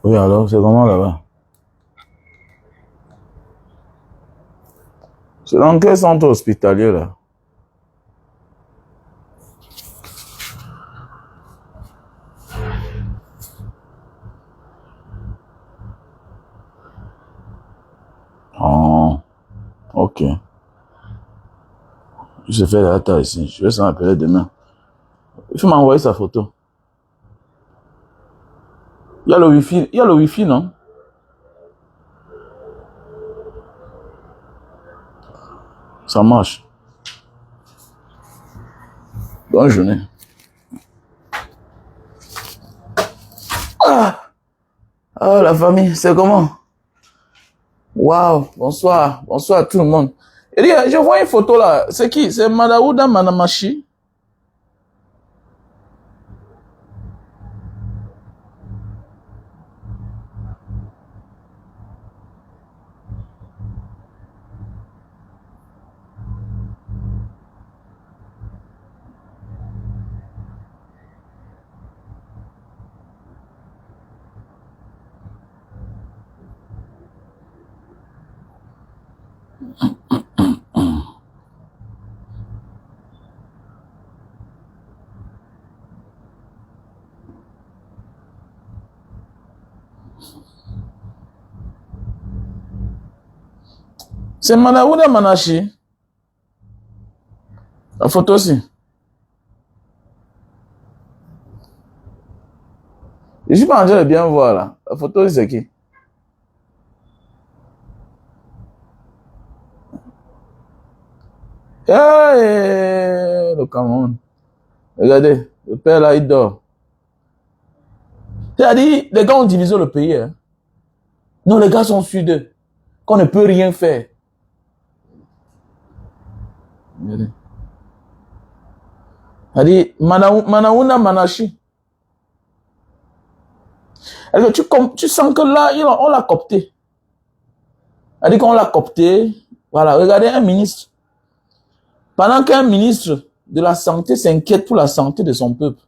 Oui, alors, c'est comment là-bas? C'est dans quel centre hospitalier là? Oh, ok. Je fais la taille ici. Je vais s'en appeler demain. Il faut m'envoyer sa photo. Il y a le wifi, non? Ça marche. Bonne journée. Ah, ah la famille, c'est comment? Waouh, bonsoir, bonsoir à tout le monde. Et je vois une photo là. C'est qui? C'est Madaouda Manamashi. C'est Madaouda Manashi. La photo aussi. Je suis pas en train de bien voir là. La photo aussi, c'est qui? Hey, le Cameroun. Regardez, le père là, il dort. C'est-à-dire, les gars ont divisé le pays. Hein. Non, les gars sont sûrs d'eux. Qu'on ne peut rien faire. Regardez. C'est-à-dire, Manaouna Manashi. Alors, tu sens que là, on l'a copté. C'est-à-dire qu'on l'a copté. Voilà, regardez un ministre. Pendant qu'un ministre de la Santé s'inquiète pour la santé de son peuple,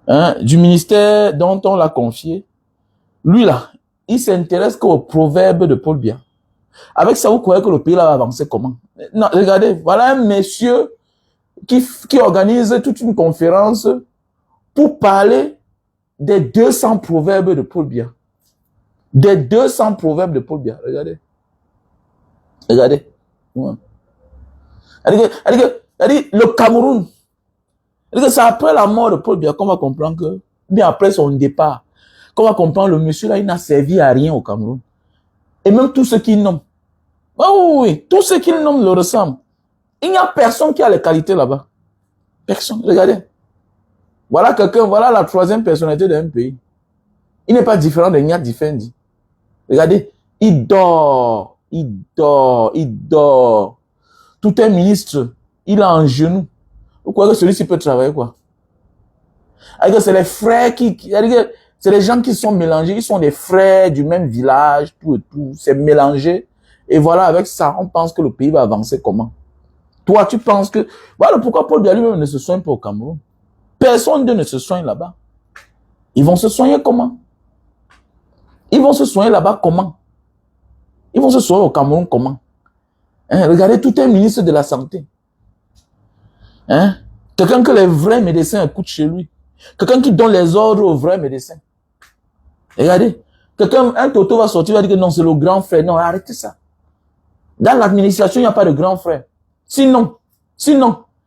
hein, du ministère dont on l'a confié, lui là, il s'intéresse qu'aux proverbes de Paul Biya. Avec ça, vous croyez que le pays là va avancer comment? Non, regardez, voilà un monsieur qui organise toute une conférence pour parler des 200 proverbes de Paul Biya. Des 200 proverbes de Paul Biya. Regardez. Regardez. Ouais. Le Cameroun, c'est après la mort de Paul Biya qu'on va comprendre que, bien après son départ, qu'on va comprendre le monsieur là, il n'a servi à rien au Cameroun. Et même tous ceux qui nomment. Oh oui, tous ceux qui nomment le ressemblent. Il n'y a personne qui a les qualités là-bas. Personne. Regardez. Voilà quelqu'un, voilà la troisième personnalité d'un pays. Il n'est pas différent de Nyat Difendi. Regardez. Il dort. Il dort. Il dort. Tout un ministre, il est en genoux. Vous croyez que celui-ci peut travailler quoi? C'est les frères c'est les gens qui sont mélangés, ils sont des frères du même village, tout et tout, c'est mélangé. Et voilà, avec ça, on pense que le pays va avancer comment? Toi, tu penses que... Voilà pourquoi Paul Biya lui-même ne se soigne pas au Cameroun. Personne d'eux ne se soigne là-bas. Ils vont se soigner comment? Ils vont se soigner là-bas comment? Ils vont se soigner au Cameroun comment? Hein, regardez, tout un ministre de la Santé. Hein? Quelqu'un que les vrais médecins écoutent chez lui. Quelqu'un qui donne les ordres aux vrais médecins. Regardez. Un toto va sortir, va dire que non, c'est le grand frère. Non, arrêtez ça. Dans l'administration, il n'y a pas de grand frère. Sinon,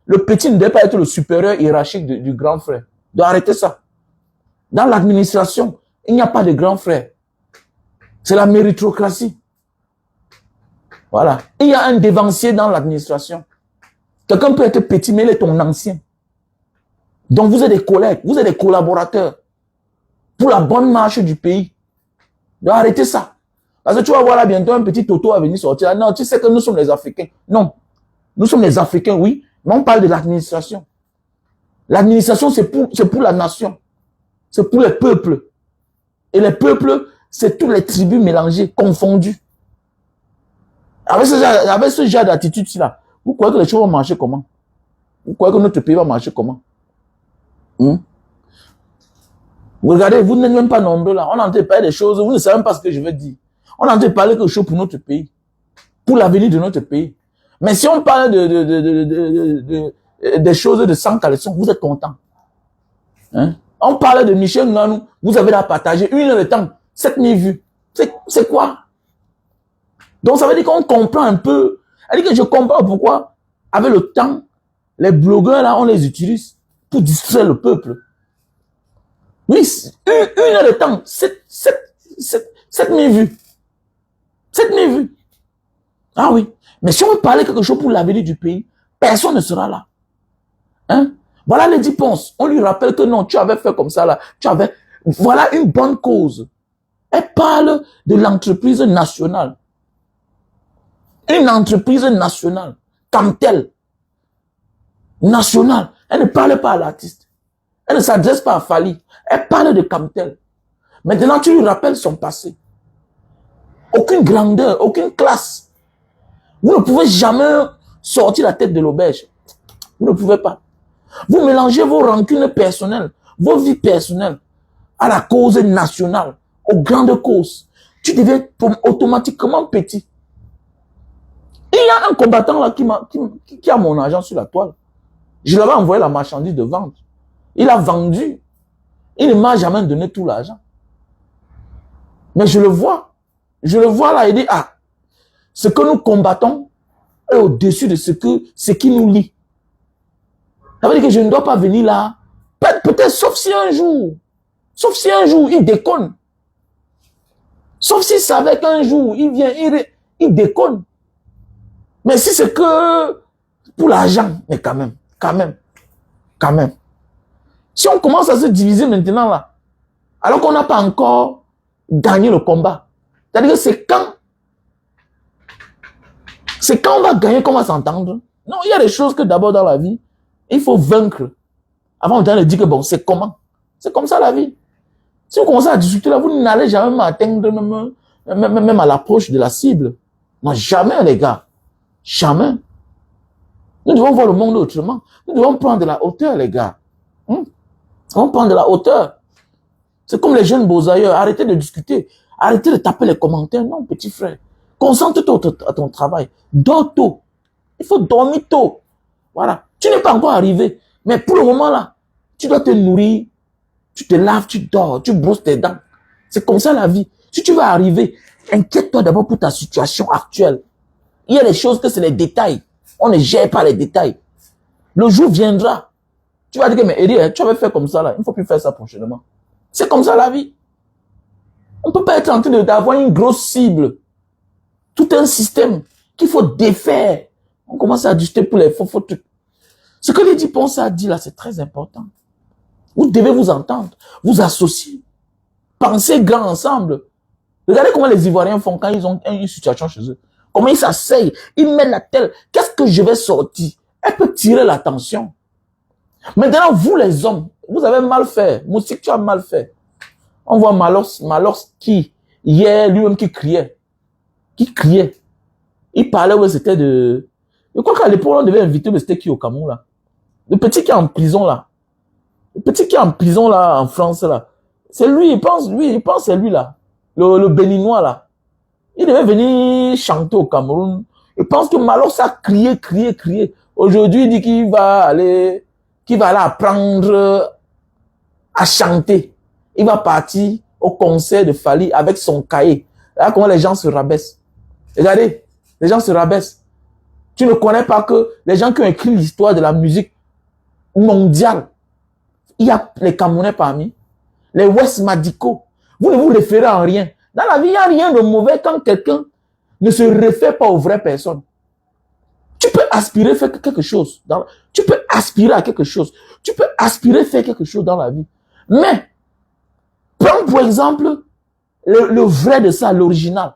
le petit ne doit pas être le supérieur hiérarchique du grand frère. Donc arrêtez ça. Dans l'administration, il n'y a pas de grand frère. C'est la méritocratie. Voilà. Il y a un dévancier dans l'administration. Quelqu'un peut être petit, mais il est ton ancien. Donc vous êtes des collègues, vous êtes des collaborateurs pour la bonne marche du pays. Donc arrêtez ça. Parce que tu vas voir là bientôt un petit Toto à venir sortir. Non, tu sais que nous sommes les Africains. Non, nous sommes les Africains, oui, mais on parle de l'administration. L'administration, c'est pour la nation. C'est pour les peuples. Et les peuples, c'est tous les tribus mélangées, confondues. Avec ce genre d'attitude-là, vous croyez que les choses vont marcher comment? Vous croyez que notre pays va marcher comment? Regardez, vous n'êtes même pas nombreux là. On est en train de parler des choses, vous ne savez même pas ce que je veux dire. On est en train de parler quelque chose pour notre pays. Pour l'avenir de notre pays. Mais si on parle des choses de sans caleçon, vous êtes content. Hein? On parle de Michel Nganou, vous avez la partager 1 heure de temps, 7000 vues. C'est quoi? Donc ça veut dire qu'on comprend un peu. Elle dit que je comprends pourquoi, avec le temps, les blogueurs là, on les utilise pour distraire le peuple. Oui, 1 heure de temps, 7000 vues. 7000 vues. Ah oui. Mais si on parlait quelque chose pour l'avenir du pays, personne ne sera là. Hein? Voilà Lady Ponce. On lui rappelle que non, tu avais fait comme ça là. Voilà une bonne cause. Elle parle de l'entreprise nationale. Une entreprise nationale. Comme telle. Nationale. Elle ne parle pas à l'artiste. Elle ne s'adresse pas à Fali. Elle parle de Camtel. Maintenant, tu lui rappelles son passé. Aucune grandeur, aucune classe. Vous ne pouvez jamais sortir la tête de l'auberge. Vous ne pouvez pas. Vous mélangez vos rancunes personnelles, vos vies personnelles, à la cause nationale, aux grandes causes. Tu deviens automatiquement petit. Il y a un combattant là qui a mon argent sur la toile. Je lui avais envoyé la marchandise de vente. Il a vendu. Il ne m'a jamais donné tout l'argent. Mais je le vois. Je le vois là, il dit, ah, ce que nous combattons est au-dessus de ce qui nous lie. Ça veut dire que je ne dois pas venir là. Peut-être, sauf si un jour, il déconne. Sauf s'il savait qu'un jour, il vient, il déconne. Mais si c'est que pour l'argent, mais quand même. Si on commence à se diviser maintenant là, alors qu'on n'a pas encore gagné le combat, c'est-à-dire que c'est quand on va gagner qu'on va s'entendre. Non, il y a des choses que d'abord dans la vie, il faut vaincre. Avant de dire que bon, c'est comment? C'est comme ça la vie. Si vous commencez à discuter là, vous n'allez jamais atteindre même à l'approche de la cible. Non, jamais les gars. Jamais. Nous devons voir le monde autrement. Nous devons prendre de la hauteur, les gars. Nous devons prendre de la hauteur. C'est comme les jeunes beaux ailleurs. Arrêtez de discuter. Arrêtez de taper les commentaires. Non, petit frère. Concentre-toi à ton travail. Dors tôt. Il faut dormir tôt. Voilà. Tu n'es pas encore arrivé. Mais pour le moment là, tu dois te nourrir. Tu te laves, tu dors, tu brosses tes dents. C'est comme ça la vie. Si tu vas arriver, inquiète-toi d'abord pour ta situation actuelle. Il y a des choses que c'est les détails. On ne gère pas les détails. Le jour viendra. Tu vas dire que, mais Eddie, tu avais fait comme ça là. Il ne faut plus faire ça prochainement. C'est comme ça la vie. On ne peut pas être en train d'avoir une grosse cible. Tout un système qu'il faut défaire. On commence à ajuster pour les faux trucs. Ce que Lady Ponce a dit là, c'est très important. Vous devez vous entendre, vous associer. Pensez grand ensemble. Regardez comment les Ivoiriens font quand ils ont une situation chez eux. Comment ils s'asseyent, ils mettent la telle. Qu'est-ce que je vais sortir? Elle peut tirer l'attention. Maintenant, vous les hommes, vous avez mal fait. Moustique, tu as mal fait. On voit Malos qui, hier, lui-même qui criait. Il parlait, ouais, c'était de... Je crois qu'à l'époque, on devait inviter, mais c'était qui au Cameroun, là? Le petit qui est en prison, là. Le petit qui est en prison, là, en France, là. C'est lui, il pense c'est lui, là. Le Béninois, là. Il devait venir chanter au Cameroun. Je pense que Malos a crié. Aujourd'hui, il dit qu'il va aller apprendre à chanter. Il va partir au concert de Fali avec son cahier. Là, comment les gens se rabaissent. Regardez, les gens se rabaissent. Tu ne connais pas que les gens qui ont écrit l'histoire de la musique mondiale, il y a les Camerounais parmi, les West Madiko. Vous ne vous référez en rien. Dans la vie, il n'y a rien de mauvais quand quelqu'un ne se réfère pas aux vraies personnes. Tu peux aspirer faire quelque chose. Tu peux aspirer à quelque chose. Tu peux aspirer faire quelque chose dans la vie. Mais, prends pour exemple le vrai de ça, l'original.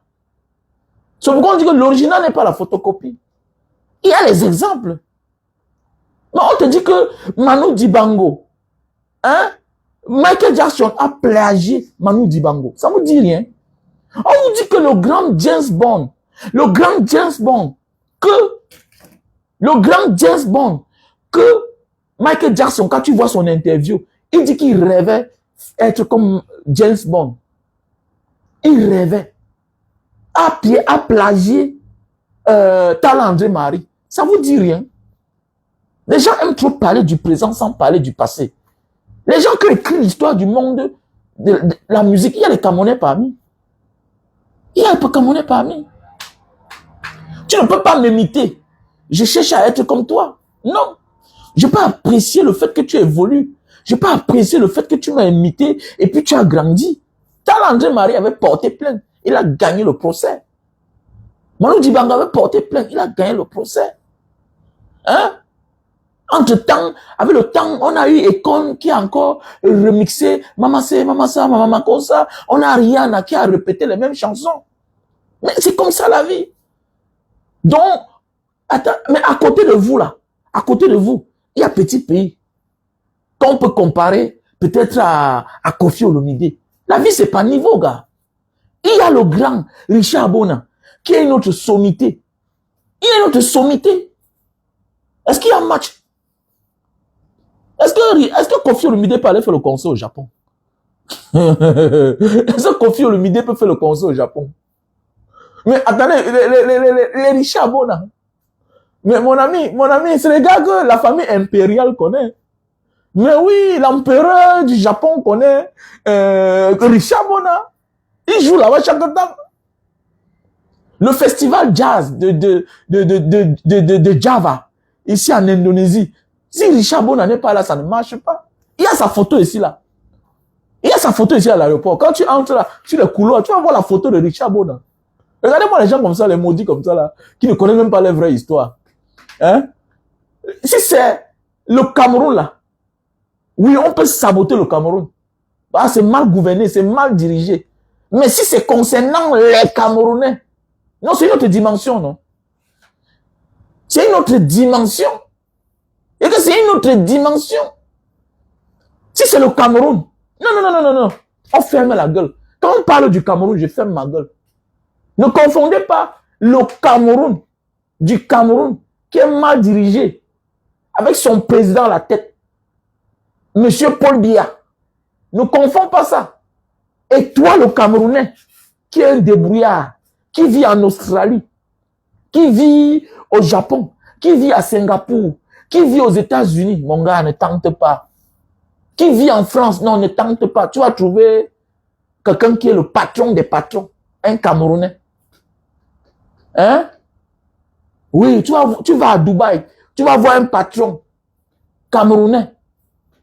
C'est pourquoi on dit que l'original n'est pas la photocopie. Il y a les exemples. Mais on te dit que Manu Dibango, hein, Michael Jackson a plagié Manu Dibango. Ça ne vous dit rien. On vous dit que le grand James Bond, que Michael Jackson, quand tu vois son interview, il dit qu'il rêvait être comme James Bond. Il rêvait. A plagié Tal André Marie. Ça vous dit rien. Les gens aiment trop parler du présent sans parler du passé. Les gens qui écrivent l'histoire du monde de la musique, il y a les Camerounais parmi. Il y a les Camerounais parmi. Tu ne peux pas m'imiter. Je cherche à être comme toi. Non. Je peux apprécier le fait que tu évolues. Je peux apprécier le fait que tu m'as imité et puis tu as grandi. Tal André Marie avait porté plainte. Il a gagné le procès. Manu Dibango avait porté plainte. Il a gagné le procès. Hein? Entre-temps, avec le temps, on a eu Econ qui a encore remixé Mama c'est, Mama ça, Mama comme ça. On a Rihanna qui a répété les mêmes chansons. Mais c'est comme ça la vie. Donc, attends, mais à côté de vous là, à côté de vous, il y a petit pays qu'on peut comparer peut-être à Koffi Olomide. La vie c'est pas niveau, gars. Il y a le grand Richard Bona qui est une autre sommité. Il y a une autre sommité. Est-ce qu'il y a un match? Est-ce que Koffi Olomide peut aller faire le concert au Japon? Est-ce que Koffi Olomide peut faire le concert au Japon? Mais attendez, les Richard Bona. Mais mon ami, c'est les gars que la famille impériale connaît. Mais oui, l'empereur du Japon connaît Richard Bona. Il joue là-bas chaque temps. Le festival jazz de Java, ici en Indonésie. Si Richard Bona n'est pas là, ça ne marche pas. Il y a sa photo ici là. Il y a sa photo ici à l'aéroport. Quand tu entres là, sur le couloir, tu vas voir la photo de Richard Bona. Regardez-moi les gens comme ça, les maudits comme ça là, qui ne connaissent même pas les vraies histoires. Hein? Si c'est le Cameroun là, oui, on peut saboter le Cameroun. Ah, c'est mal gouverné, c'est mal dirigé. Mais si c'est concernant les Camerounais, non, c'est une autre dimension, non? C'est une autre dimension. Et que c'est une autre dimension. Si c'est le Cameroun, non. On ferme la gueule. Quand on parle du Cameroun, je ferme ma gueule. Ne confondez pas le Cameroun, du Cameroun, qui est mal dirigé, avec son président à la tête, Monsieur Paul Biya. Ne confondez pas ça. Et toi, le Camerounais, qui est un débrouillard, qui vit en Australie, qui vit au Japon, qui vit à Singapour, qui vit aux États-Unis, mon gars, ne tente pas. Qui vit en France, non, ne tente pas. Tu vas trouver quelqu'un qui est le patron des patrons, un Camerounais. Hein? Oui, tu vas à Dubaï, tu vas voir un patron camerounais.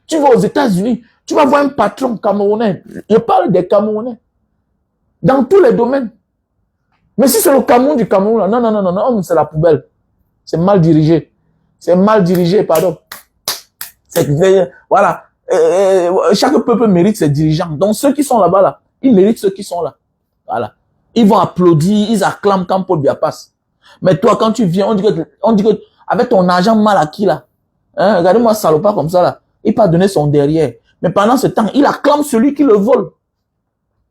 Tu vas aux États-Unis, tu vas voir un patron camerounais. Je parle des Camerounais. Dans tous les domaines. Mais si c'est le Cameroun du Cameroun, non, c'est la poubelle. C'est mal dirigé. C'est mal dirigé, pardon. Voilà. Chaque peuple mérite ses dirigeants. Donc ceux qui sont là-bas, là, ils méritent ceux qui sont là. Voilà. Ils vont applaudir, ils acclament quand Paul Biya passe. Mais toi, quand tu viens, on dit que avec ton argent mal acquis là, hein, regardez-moi salopard comme ça là, il peut donner son derrière. Mais pendant ce temps, il acclame celui qui le vole.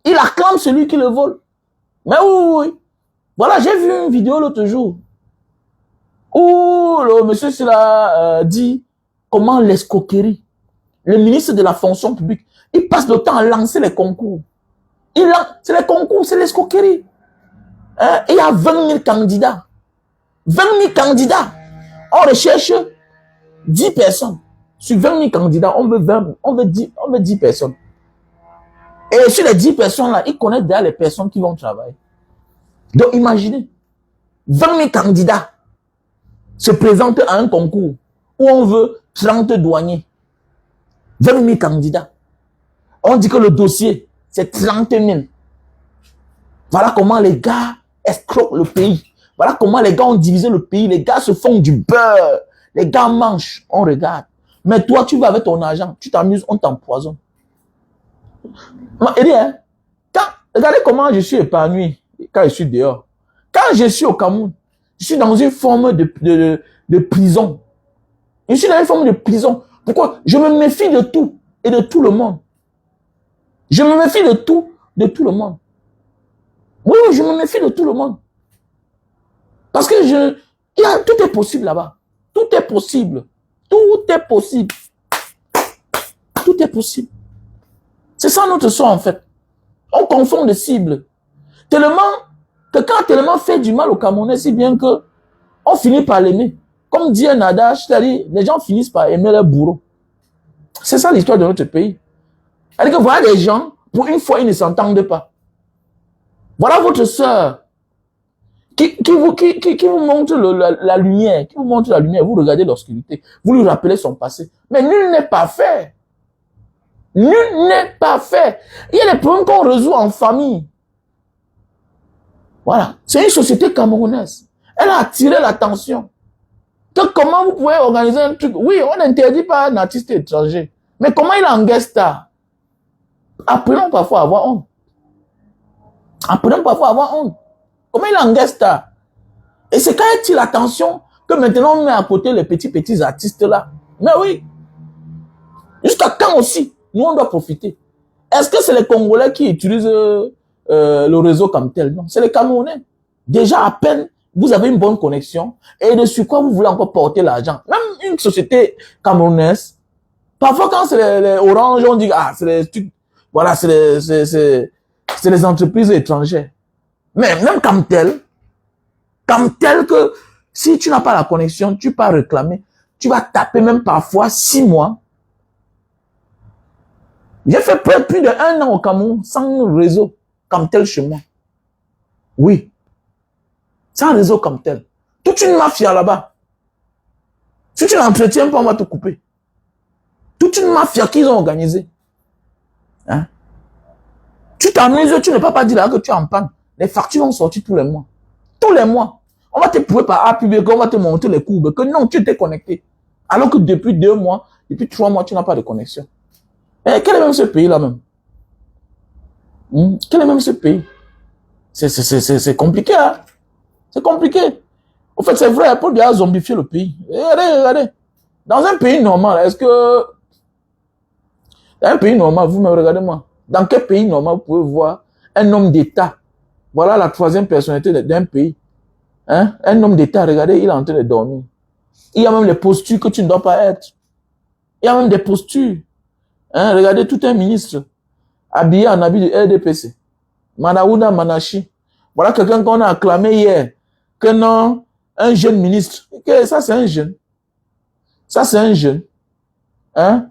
Il acclame celui qui le vole. Mais oui. Voilà, j'ai vu une vidéo l'autre jour où le monsieur cela dit comment l'escroquerie. Le ministre de la fonction publique, il passe le temps à lancer les concours. C'est les concours, c'est l'escroquerie. Hein? Il y a 20 000 candidats. 20 000 candidats. On recherche 10 personnes. Sur 20 000 candidats, on veut 10 personnes. Et sur les 10 personnes là, ils connaissent déjà les personnes qui vont travailler. Donc imaginez, 20 000 candidats se présentent à un concours où on veut 30 douaniers. 20 000 candidats. On dit que le dossier, c'est 30 000. Voilà comment les gars escroquent le pays. Voilà comment les gars ont divisé le pays. Les gars se font du beurre. Les gars mangent, on regarde. Mais toi, tu vas avec ton argent, tu t'amuses, on t'empoisonne. Hein, regardez comment je suis épanoui quand je suis dehors. Quand je suis au Cameroun, je suis dans une forme de prison. Je suis dans une forme de prison. Pourquoi? Je me méfie de tout et de tout le monde. Je me méfie de tout le monde. Oui, je me méfie de tout le monde. Parce que tout est possible là-bas. Tout est possible. Tout est possible. Tout est possible. C'est ça notre sort en fait. On confond les cibles. Tellement fait du mal au Camerounais, si bien que on finit par l'aimer. Comme dit un adage, c'est-à-dire les gens finissent par aimer leur bourreau. C'est ça l'histoire de notre pays. C'est-à-dire que voilà des gens, pour une fois, ils ne s'entendent pas. Voilà votre sœur qui vous montre la lumière, qui vous montre la lumière, vous regardez l'obscurité, vous lui rappelez son passé. Mais nul n'est parfait. Nul n'est parfait. Il y a des problèmes qu'on résout en famille. Voilà. C'est une société camerounaise. Elle a attiré l'attention. Comment vous pouvez organiser un truc? Oui, on n'interdit pas un artiste étranger. Mais comment il est en guest star? Apprenons parfois à avoir honte. Apprenons parfois à avoir honte. Comment il est en guest star? Et c'est quand il attire l'attention que maintenant on met à côté les petits artistes là. Mais oui. Jusqu'à quand aussi? Nous, on doit profiter. Est-ce que c'est les Congolais qui utilisent le réseau comme tel? Non, c'est les Camerounais. Déjà, à peine, vous avez une bonne connexion et dessus quoi vous voulez encore porter l'argent. Même une société camerounaise, parfois quand c'est les oranges, on dit, ah, c'est les trucs, voilà, c'est les entreprises étrangères. Mais même comme tel que si tu n'as pas la connexion, tu peux réclamer, tu vas taper même parfois 6 mois. J'ai fait plus d'1 an au Cameroun sans réseau comme tel chez moi. Oui. Sans réseau comme tel. Toute une mafia là-bas. Si tu n'entretiens pas, on va te couper. Toute une mafia qu'ils ont organisée. Hein? Tu t'amuses, tu ne peux pas dire là que tu es en panne. Les factures vont sortir tous les mois. Tous les mois. On va te prouver par A plus B, on va te montrer les courbes. Que non, tu étais connecté. Alors que depuis 2 mois, depuis 3 mois, tu n'as pas de connexion. Et quel est même ce pays-là même? Quel est même ce pays? C'est compliqué, hein? C'est compliqué. En fait, c'est vrai, Paul Biya a zombifié le pays. Regardez. Dans un pays normal, est-ce que... Dans un pays normal, vous-même, regardez-moi. Dans quel pays normal vous pouvez voir un homme d'État? Voilà la 3e personnalité d'un pays. Hein? Un homme d'État, regardez, il est en train de dormir. Il y a même les postures que tu ne dois pas être. Il y a même des postures. Hein? Regardez tout un ministre habillé en habit du RDPC. Manaouda Manachi. Voilà quelqu'un qu'on a acclamé hier. Que non, un jeune ministre. Que ça, c'est un jeune. Ça, c'est un jeune. Hein?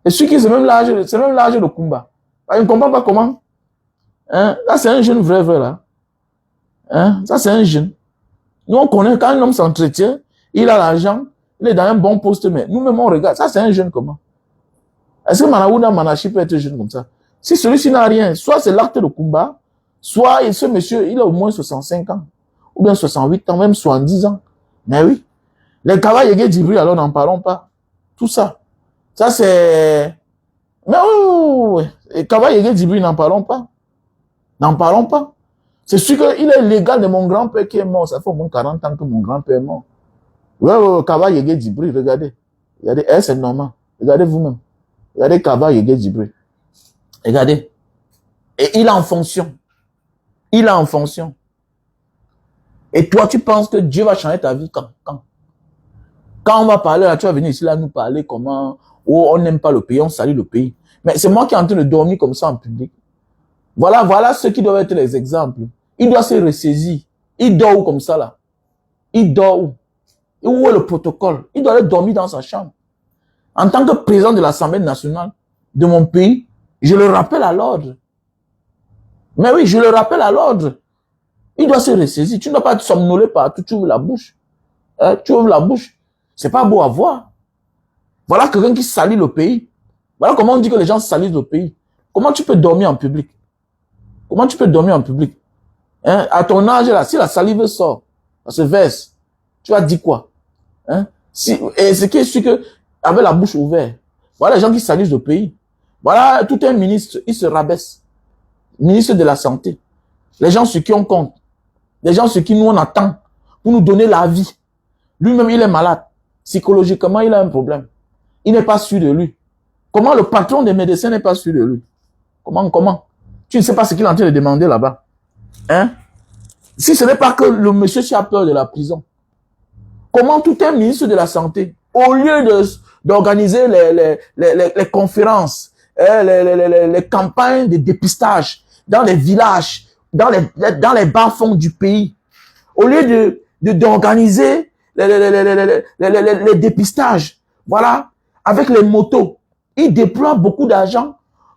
Et celui qui c'est même l'âge de Kumba. Je ne comprends pas comment. Hein? Ça, c'est un jeune vrai, là. Hein? Ça, c'est un jeune. Nous, on connaît quand un homme s'entretient, il a l'argent, il est dans un bon poste, mais nous-mêmes, on regarde. Ça, c'est un jeune comment? Est-ce que Manaouda Manachi peut être jeune comme ça? Si celui-ci n'a rien, soit c'est l'acte de Kumba, soit ce monsieur, il a au moins 65 ans, ou bien 68 ans, même 70 ans. Mais oui. Les Kaba Yégué Dibri, alors n'en parlons pas. Tout ça. Ça, c'est... Mais oui. Les Kaba Yégué Dibri, n'en parlons pas. N'en parlons pas. C'est sûr qu'il est légal de mon grand-père qui est mort. Ça fait au moins 40 ans que mon grand-père est mort. Ouais, Kaba Yégué Dibri, regardez. Regardez, c'est normal. Regardez vous-même. Regardez Kaba Yégué Dibri. Regardez. Et il est en fonction. Il est en fonction. Et toi, tu penses que Dieu va changer ta vie quand? Quand on va parler, là, tu vas venir ici, là, nous parler comment, on n'aime pas le pays, on salue le pays. Mais c'est moi qui est en train de dormir comme ça en public. Voilà ceux qui doivent être les exemples. Il doit se ressaisir. Il dort où comme ça, là? Il dort où? Et où est le protocole? Il doit aller dormir dans sa chambre. En tant que président de l'Assemblée nationale de mon pays, je le rappelle à l'ordre. Mais oui, je le rappelle à l'ordre. Il doit se ressaisir. Tu ne dois pas te somnoler partout. Tu ouvres la bouche. Tu ouvres la bouche. C'est pas beau à voir. Voilà quelqu'un qui salit le pays. Voilà comment on dit que les gens salissent le pays. Comment tu peux dormir en public? Comment tu peux dormir en public? Hein? À ton âge là, si la salive sort, dans ce verse, tu vas dire quoi? Hein? Et ce qui est sûr que, avec la bouche ouverte, voilà les gens qui salissent le pays. Voilà tout un ministre, il se rabaisse. Ministre de la Santé. Les gens sur qui on compte. Les gens sur qui nous on attend pour nous donner la vie. Lui-même, il est malade. Psychologiquement, il a un problème. Il n'est pas sûr de lui. Comment le patron des médecins n'est pas sûr de lui? Comment? Tu ne sais pas ce qu'il est en train de demander là-bas. Hein? Si ce n'est pas que le monsieur qui a peur de la prison. Comment tout un ministre de la Santé, au lieu d'organiser les conférences, les campagnes de dépistage dans les villages, dans les bas-fonds du pays, au lieu d'organiser les dépistages, voilà, avec les motos, il déploie beaucoup d'argent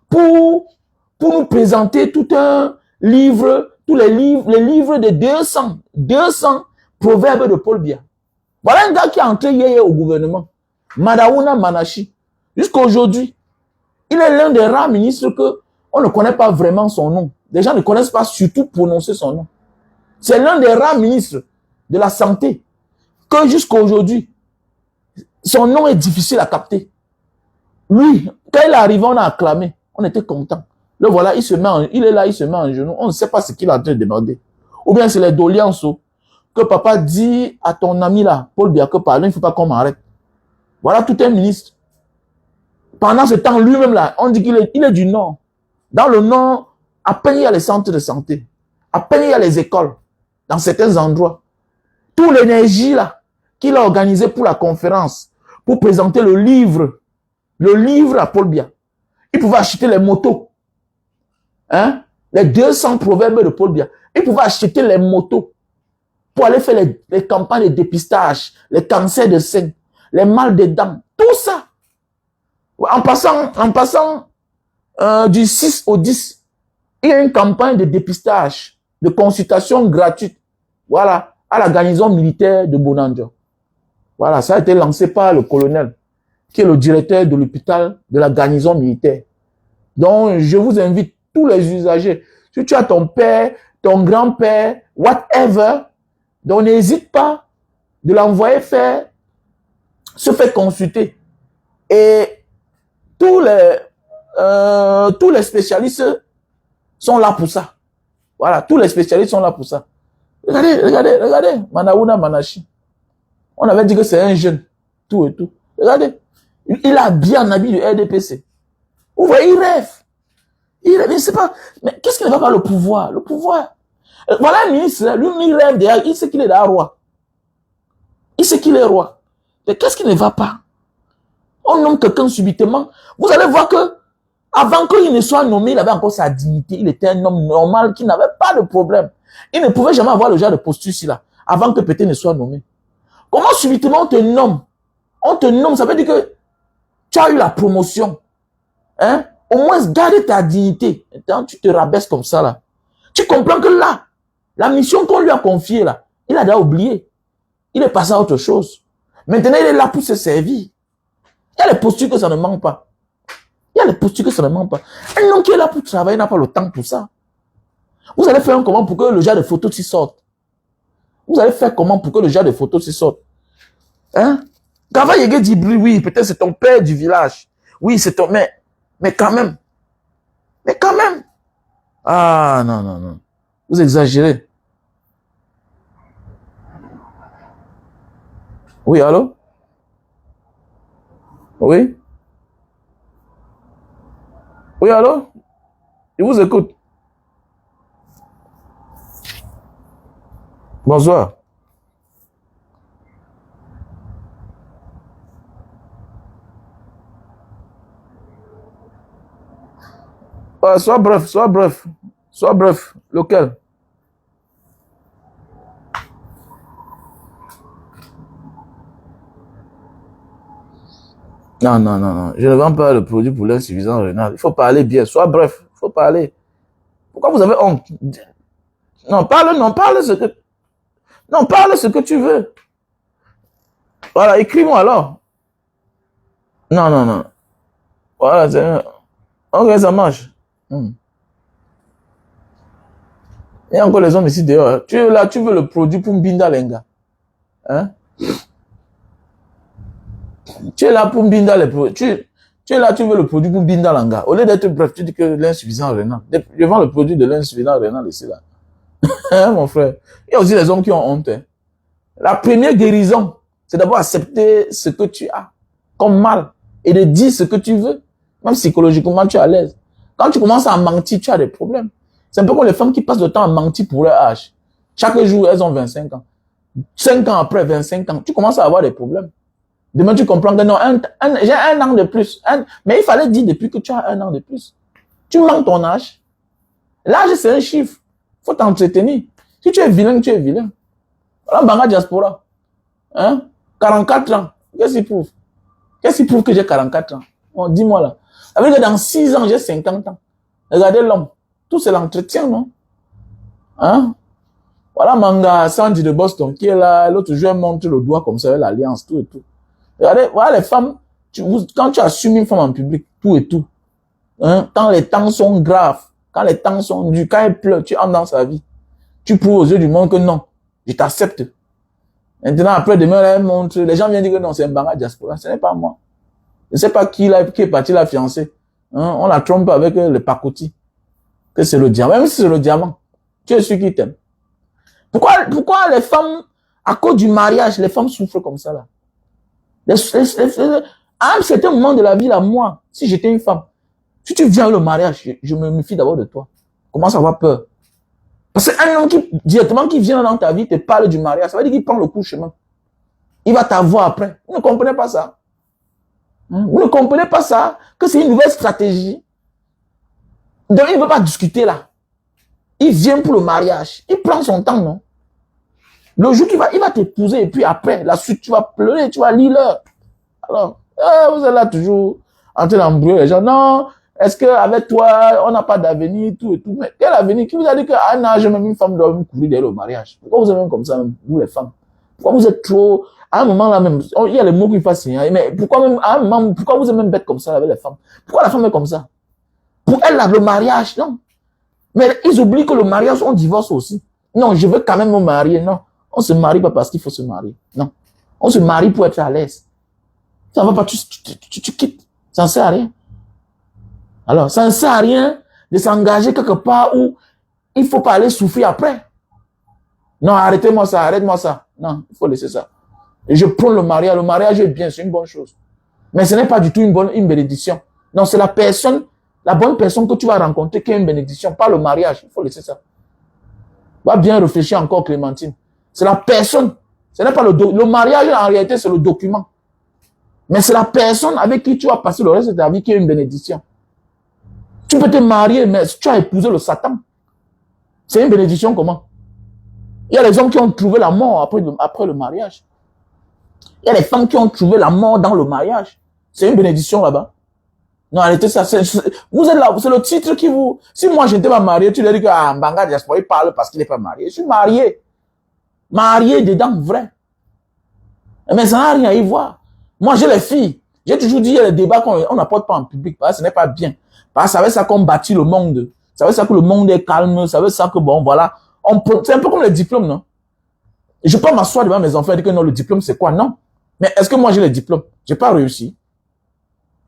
pour nous présenter tout un livre, les livres de 200 proverbes de Paul Biya. Voilà un gars qui est entré hier au gouvernement, Madaouna Manachi. Jusqu'à aujourd'hui, il est l'un des rares ministres que on ne connaît pas vraiment son nom. Les gens ne connaissent pas surtout prononcer son nom. C'est l'un des rares ministres de la santé que jusqu'à aujourd'hui, son nom est difficile à capter. Lui, quand il est arrivé, on a acclamé. On était content. Le voilà, il est là, il se met en genoux. On ne sait pas ce qu'il est en train de demander. Ou bien c'est les doléances que papa dit à ton ami là, Paul Biya, que pardon, il ne faut pas qu'on m'arrête. Voilà tout un ministre. Pendant ce temps, lui-même là, on dit qu'il est du Nord. Dans le Nord, à peine il y a les centres de santé. À peine il y a les écoles. Dans certains endroits. Toute l'énergie là, qu'il a organisé pour la conférence, pour présenter le livre à Paul Biya. Il pouvait acheter les motos. Hein? Les 200 proverbes de Paul Biya. Il pouvait acheter les motos pour aller faire les campagnes de dépistage, les cancers de sein, les mal des dents, tout ça. En passant du 6 au 10, il y a une campagne de dépistage, de consultation gratuite, voilà, à la garnison militaire de Bonanjo. Voilà, ça a été lancé par le colonel, qui est le directeur de l'hôpital de la garnison militaire. Donc, je vous invite, tous les usagers, si tu as ton père, ton grand-père, whatever, donc n'hésite pas de l'envoyer se faire consulter. Et tous les spécialistes sont là pour ça. Voilà, tous les spécialistes sont là pour ça. Regardez, Madaouna Manachi. On avait dit que c'est un jeune, tout et tout. Regardez, il a bien un habit du RDPC. Vous voyez, il rêve, il ne sait pas. Mais qu'est-ce qui ne va pas le pouvoir? Le pouvoir. Voilà un ministre, lui, il rêve derrière, il sait qu'il est roi. Il sait qu'il est roi. Mais qu'est-ce qui ne va pas? On nomme quelqu'un subitement. Vous allez voir que, avant qu'il ne soit nommé, il avait encore sa dignité. Il était un homme normal qui n'avait pas de problème. Il ne pouvait jamais avoir le genre de posture ici là, avant que peut-être ne soit nommé. Comment subitement on te nomme? On te nomme, ça veut dire que tu as eu la promotion. Hein? Au moins, garde ta dignité. Maintenant, tu te rabaisses comme ça là. Tu comprends que là, la mission qu'on lui a confiée là, il a déjà oublié. Il est passé à autre chose. Maintenant, il est là pour se servir. Il y a les postures que ça ne manque pas. Il y a les postures que ça ne manque pas. Un homme qui est là pour travailler n'a pas le temps pour ça. Vous allez faire comment pour que le genre de photos s'y sorte? Vous allez faire comment pour que le genre de photos s'y sorte? Hein? Gava Yege dit, oui, peut-être c'est ton père du village. Oui, c'est ton... Mais quand même. Mais quand même. Ah, non. Vous exagérez. Oui, allô? Oui? Oui, allô? Je vous écoute. Bonsoir. Sois bref. Lequel? Non. Je ne vends pas le produit pour l'insuffisance rénale. Il faut parler bien. Sois bref. Il faut parler. Pourquoi vous avez honte? Non, parle ce que tu veux. Voilà, écris-moi alors. Non. Voilà, ok, ça marche. Il y a encore les hommes ici dehors. Tu es là, tu veux le produit pour Mbinda Lenga. Hein? Tu es là pour Mbinda les produits. Tu es là, tu veux le produit pour Mbinda Langa. Au lieu d'être bref, tu dis que l'insuffisant rénal. Je vends le produit de l'insuffisant rénal ici, là. Hein, mon frère? Il y a aussi les hommes qui ont honte. Hein. La première guérison, c'est d'abord accepter ce que tu as comme mal et de dire ce que tu veux. Même psychologiquement, tu es à l'aise. Quand tu commences à mentir, tu as des problèmes. C'est un peu comme les femmes qui passent le temps à mentir pour leur âge. Chaque jour, elles ont 25 ans. 5 ans après, 25 ans, tu commences à avoir des problèmes. Demain, tu comprends que non, j'ai 1 an de plus. Mais il fallait dire depuis que tu as 1 an de plus. Tu manques ton âge. L'âge, c'est un chiffre. Il faut t'entretenir. Si tu es vilain, tu es vilain. Voilà, Banga Diaspora. Hein? 44 ans. Qu'est-ce qu'il prouve? Qu'est-ce qu'il prouve que j'ai 44 ans? Bon, dis-moi là. Avec que dans 6 ans, j'ai 50 ans. Regardez l'homme. Tout c'est l'entretien, non? Hein? Voilà Manga Sandy de Boston qui est là. L'autre jour, elle montre le doigt comme ça avec l'alliance, tout et tout. Regardez, voilà les femmes. Quand tu assumes une femme en public, tout et tout. Hein? Quand les temps sont graves, quand les temps sont durs, quand elle pleure, tu entres dans sa vie. Tu prouves aux yeux du monde que non, je t'accepte. Maintenant, après demain, elle montre, les gens viennent dire que non, c'est un Banga Diaspora. Ce n'est pas moi. Je ne sais pas qui est parti la fiancée. Hein? On la trompe avec le pacoti. Que c'est le diamant. Même si c'est le diamant, tu es celui qui t'aime. Pourquoi les femmes, à cause du mariage, les femmes souffrent comme ça là? À un certain moment de la vie, là, moi, si j'étais une femme, si tu viens au mariage, je me méfie d'abord de toi. Commence à avoir peur. Parce qu'un homme qui, directement, qui vient dans ta vie, te parle du mariage, ça veut dire qu'il prend le coup de chemin. Il va t'avoir après. Vous ne comprenez pas ça? Vous ne comprenez pas ça? Que c'est une nouvelle stratégie. Donc, il ne veut pas discuter là. Il vient pour le mariage. Il prend son temps, non? Le jour qu'il va, il va t'épouser et puis après, la suite, tu vas pleurer, tu vas lire l'heure. Alors, vous êtes là toujours en train d'embrouiller les gens. Non, est-ce qu'avec toi, on n'a pas d'avenir, tout et tout. Mais quel avenir? Qui vous a dit qu'à un âge, même une femme doit vous couvrir dès le mariage? Pourquoi vous êtes même comme ça, même, vous les femmes? Pourquoi vous êtes trop... À un moment là même, il y a les mots qui fassent signer. Mais pourquoi même, à un moment, pourquoi vous êtes même bête comme ça avec les femmes? Pourquoi la femme est comme ça? Pour elle, là, le mariage, non. Mais ils oublient que le mariage, on divorce aussi. Non, je veux quand même me marier, non. On se marie pas parce qu'il faut se marier. Non. On se marie pour être à l'aise. Ça va pas, tu quittes. Ça ne sert à rien. Alors, ça ne sert à rien de s'engager quelque part où il faut pas aller souffrir après. Non, arrêtez-moi ça, arrête-moi ça. Non, il faut laisser ça. Et je prends le mariage. Le mariage est bien, c'est une bonne chose. Mais ce n'est pas du tout une bénédiction. Non, c'est la personne, la bonne personne que tu vas rencontrer qui est une bénédiction, pas le mariage. Il faut laisser ça. Va bien réfléchir encore, Clémentine. C'est la personne. Ce n'est pas le mariage, en réalité, c'est le document. Mais c'est la personne avec qui tu vas passer le reste de ta vie qui est une bénédiction. Tu peux te marier, mais si tu as épousé le Satan, c'est une bénédiction comment? Il y a les hommes qui ont trouvé la mort après le mariage. Il y a les femmes qui ont trouvé la mort dans le mariage. C'est une bénédiction là-bas. Non, arrêtez ça. Vous êtes là, c'est le titre qui vous... Si moi, je n'étais pas marié, tu lui dis que Banga Diaspora, il parle parce qu'il n'est pas marié. Je suis marié. Marié dedans, vrai. Mais ça n'a rien à y voir. Moi, j'ai les filles. J'ai toujours dit, il y a les débats qu'on n'apporte pas en public. Parce que ce n'est pas bien. Parce que ça veut ça qu'on bâtit le monde. Ça veut ça que le monde est calme. Ça veut ça que, bon, voilà. C'est un peu comme les diplômes, non? Je peux pas m'asseoir devant mes enfants et dire que non, le diplôme, c'est quoi? Non. Mais est-ce que moi, j'ai les diplômes? J'ai pas réussi.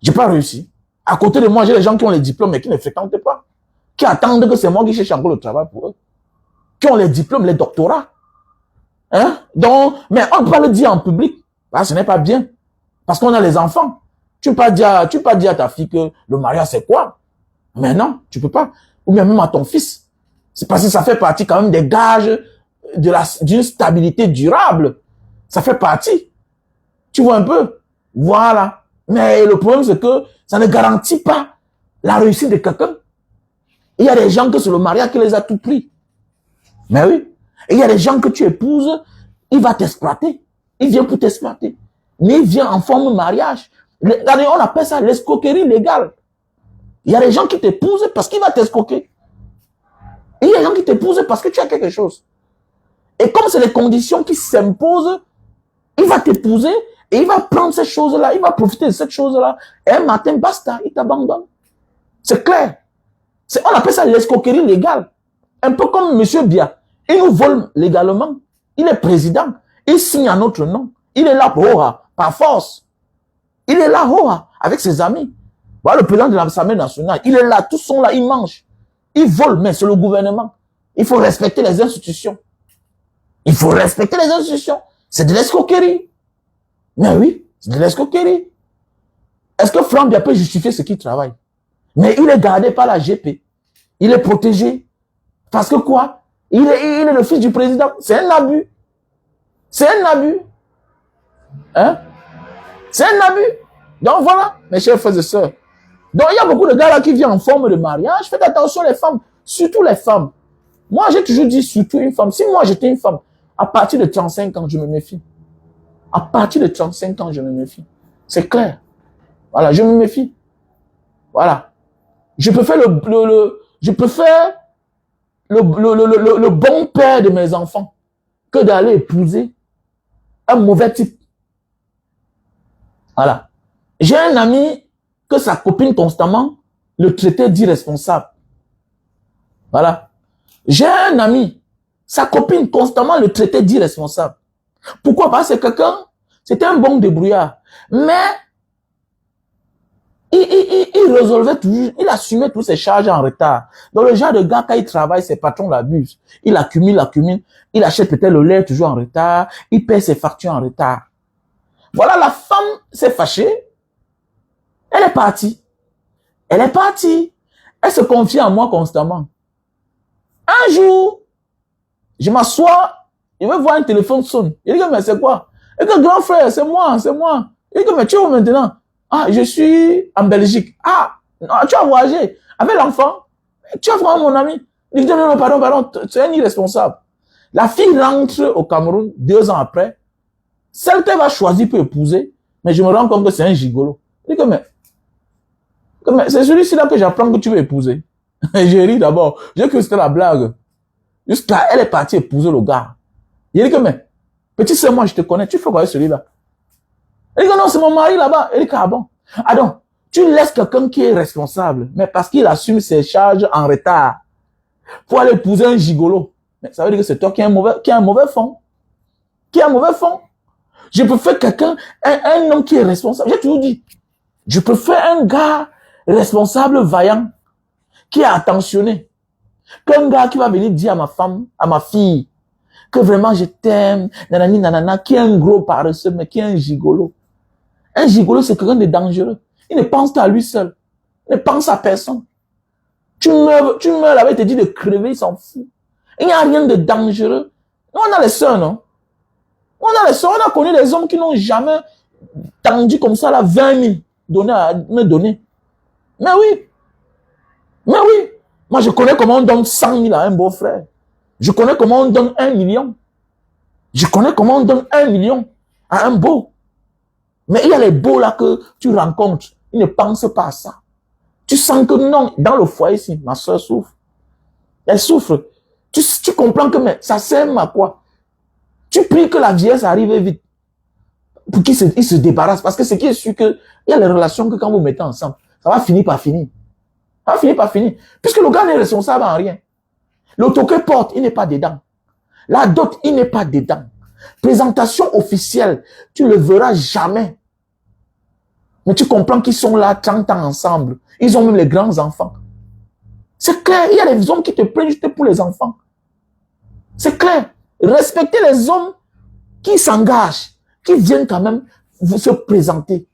J'ai pas réussi. À côté de moi, j'ai les gens qui ont les diplômes mais qui ne fréquentent pas. Qui attendent que c'est moi qui cherche encore le travail pour eux. Qui ont les diplômes, les doctorats. Hein? Donc, mais on ne peut pas le dire en public. Parce que ce n'est pas bien. Parce qu'on a les enfants. Tu peux pas dire à ta fille que le mariage c'est quoi? Mais non, tu peux pas. Ou bien même à ton fils. C'est parce que ça fait partie quand même des gages d'une stabilité durable. Ça fait partie. Tu vois un peu? Voilà. Mais le problème c'est que ça ne garantit pas la réussite de quelqu'un. Il y a des gens que c'est le mariage qui les a tout pris. Mais oui. Et il y a des gens que tu épouses, il va t'exploiter. Il vient pour t'exploiter. Mais il vient en forme de mariage. On appelle ça l'escroquerie légale. Il y a des gens qui t'épousent parce qu'il va t'escroquer. Et il y a des gens qui t'épousent parce que tu as quelque chose. Et comme c'est les conditions qui s'imposent, il va t'épouser et il va prendre ces choses-là, il va profiter de cette chose-là. Et un matin, basta, il t'abandonne. C'est clair. On appelle ça l'escroquerie légale. Un peu comme M. Bia. Il nous vole légalement. Il est président. Il signe à notre nom. Il est là, par force. Il est là, avec ses amis. Voilà le président de l'Assemblée nationale. Il est là, tous sont là, ils mangent. Ils volent, mais c'est le gouvernement. Il faut respecter les institutions. Il faut respecter les institutions. C'est de l'escroquerie. Mais oui, c'est de l'escroquerie. Est-ce que Franck Bia peut justifier ce qu'il travaille? Mais il est gardé par la GP. Il est protégé. Parce que quoi? Il est le fils du président. C'est un abus. C'est un abus. Hein? C'est un abus. Donc voilà, mes chers frères et sœurs. Donc il y a beaucoup de gars là qui viennent en forme de mariage. Faites attention les femmes. Surtout les femmes. Moi j'ai toujours dit surtout une femme. Si moi j'étais une femme, à partir de 35 ans, je me méfie. À partir de 35 ans, je me méfie. C'est clair. Voilà, je me méfie. Voilà. Je peux faire le bon père de mes enfants que d'aller épouser un mauvais type. Voilà. J'ai un ami que sa copine constamment le traitait d'irresponsable. Voilà. J'ai un ami, sa copine constamment le traitait d'irresponsable. Pourquoi? Parce que quelqu'un, c'était un bon débrouillard. Mais il résolvait toujours, il assumait toutes ses charges en retard. Donc le genre de gars, quand il travaille, ses patrons l'abusent. Il accumule. Il achète peut-être le lait toujours en retard. Il paie ses factures en retard. Voilà, la femme s'est fâchée. Elle est partie. Elle est partie. Elle se confie en moi constamment. Un jour, je m'assois, je vais voir un téléphone sonne. Il dit, mais c'est quoi? Il dit, grand frère, c'est moi. Il dit, mais tu es où maintenant? Ah, je suis en Belgique. Ah, tu as voyagé avec l'enfant. Tu as vraiment mon ami. Il dit, non, pardon, tu es un irresponsable. La fille rentre au Cameroun 2 ans après. Celle qu'elle va choisir pour épouser, mais je me rends compte que c'est un gigolo. Il dit, mais c'est celui-ci là que j'apprends que tu veux épouser. J'ai ri d'abord. J'ai cru que c'était la blague. Jusqu'à elle est partie épouser le gars. Il dit que, mais, petit c'est moi, je te connais, tu fais quoi avec celui-là? Il dit que non, c'est mon mari là-bas. Il dit que, ah bon. Ah donc, tu laisses quelqu'un qui est responsable, mais parce qu'il assume ses charges en retard, pour aller épouser un gigolo. Mais ça veut dire que c'est toi qui as un mauvais fond. Qui a un mauvais fond. Je préfère quelqu'un, un homme qui est responsable. J'ai toujours dit, je préfère un gars responsable, vaillant, qui est attentionné, qu'un gars qui va venir dire à ma femme, à ma fille, que vraiment je t'aime, nanani, nanana, qui est un gros paresseux, mais qui est un gigolo. Un gigolo, c'est quelqu'un de dangereux. Il ne pense qu'à lui seul. Il ne pense à personne. Tu meurs là-bas, il te dit de crever, il s'en fout. Il n'y a rien de dangereux. Nous, on a les sœurs, non? On a connu des hommes qui n'ont jamais tendu comme ça, là, 20 000 donnés à me donner. Mais oui. Moi, je connais comment on donne 100 000 à un beau-frère. Je connais comment on donne 1 million. Je connais comment on donne 1 million à un beau. Mais il y a les beaux là que tu rencontres. Ils ne pensent pas à ça. Tu sens que non, dans le foyer ici, ma soeur souffre. Elle souffre. Tu comprends que mais ça sert à quoi? Tu pries que la vieillesse arrive vite. Pour qu'il se débarrasse. Parce que ce qui est sûr que il y a les relations que quand vous mettez ensemble, ça va finir par finir. Ça va finir par finir. Puisque le gars n'est responsable en rien. Le toque porte, il n'est pas dedans. La dot, il n'est pas dedans. Présentation officielle, tu ne le verras jamais. Mais tu comprends qu'ils sont là 30 ans ensemble. Ils ont même les grands enfants. C'est clair, il y a des hommes qui te prennent juste pour les enfants. C'est clair. Respectez les hommes qui s'engagent, qui viennent quand même se présenter.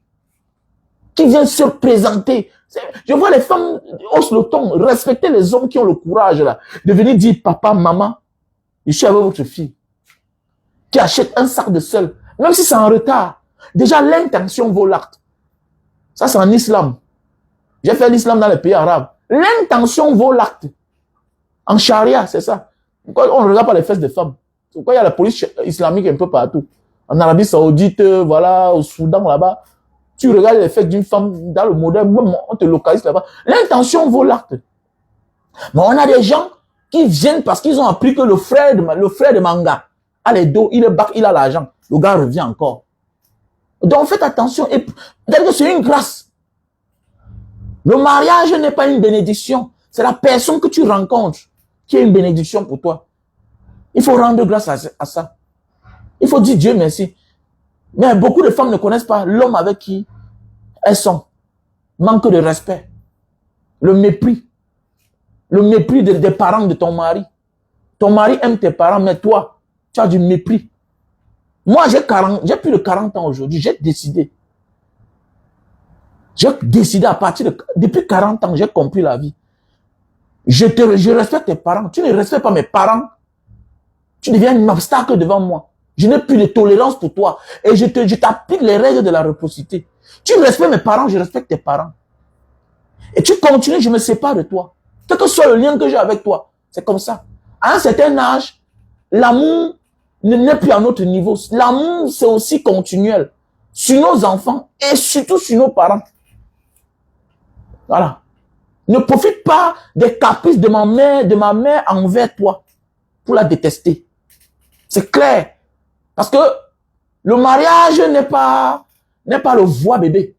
Qui viennent se présenter. Je vois les femmes haussent le ton. Respectez les hommes qui ont le courage là, de venir dire papa, maman, je suis avec votre fille. Qui achète un sac de sel, même si c'est en retard. Déjà, l'intention vaut l'acte. Ça, c'est en islam. J'ai fait l'islam dans les pays arabes. L'intention vaut l'acte. En charia, c'est ça. Pourquoi on ne regarde pas les fesses des femmes? Pourquoi il y a la police islamique un peu partout? En Arabie Saoudite, voilà, au Soudan, là-bas. Tu regardes les fesses d'une femme dans le modèle, on te localise là-bas. L'intention vaut l'acte. Mais on a des gens qui viennent parce qu'ils ont appris que le frère de Manga a les dos, il est bac, il a l'argent. Le gars revient encore. Donc faites attention. Et c'est une grâce. Le mariage n'est pas une bénédiction. C'est la personne que tu rencontres. qui est une bénédiction pour toi. Il faut rendre grâce à ça. Il faut dire Dieu merci. Mais beaucoup de femmes ne connaissent pas l'homme avec qui elles sont. Manque de respect. Le mépris. Le mépris des parents de ton mari. Ton mari aime tes parents, mais toi, tu as du mépris. Moi, j'ai plus de 40 ans aujourd'hui. J'ai décidé. Depuis 40 ans, j'ai compris la vie. Je respecte tes parents. Tu ne respectes pas mes parents. Tu deviens un obstacle devant moi. Je n'ai plus de tolérance pour toi. Et je t'applique les règles de la réciprocité. Tu respectes mes parents, je respecte tes parents. Et tu continues, je me sépare de toi. Quel que soit le lien que j'ai avec toi, c'est comme ça. À un certain âge, l'amour n'est plus à notre niveau. L'amour, c'est aussi continuel. Sur nos enfants et surtout sur nos parents. Voilà. Ne profite pas des caprices de ma mère envers toi pour la détester. C'est clair. Parce que le mariage n'est pas le voie bébé.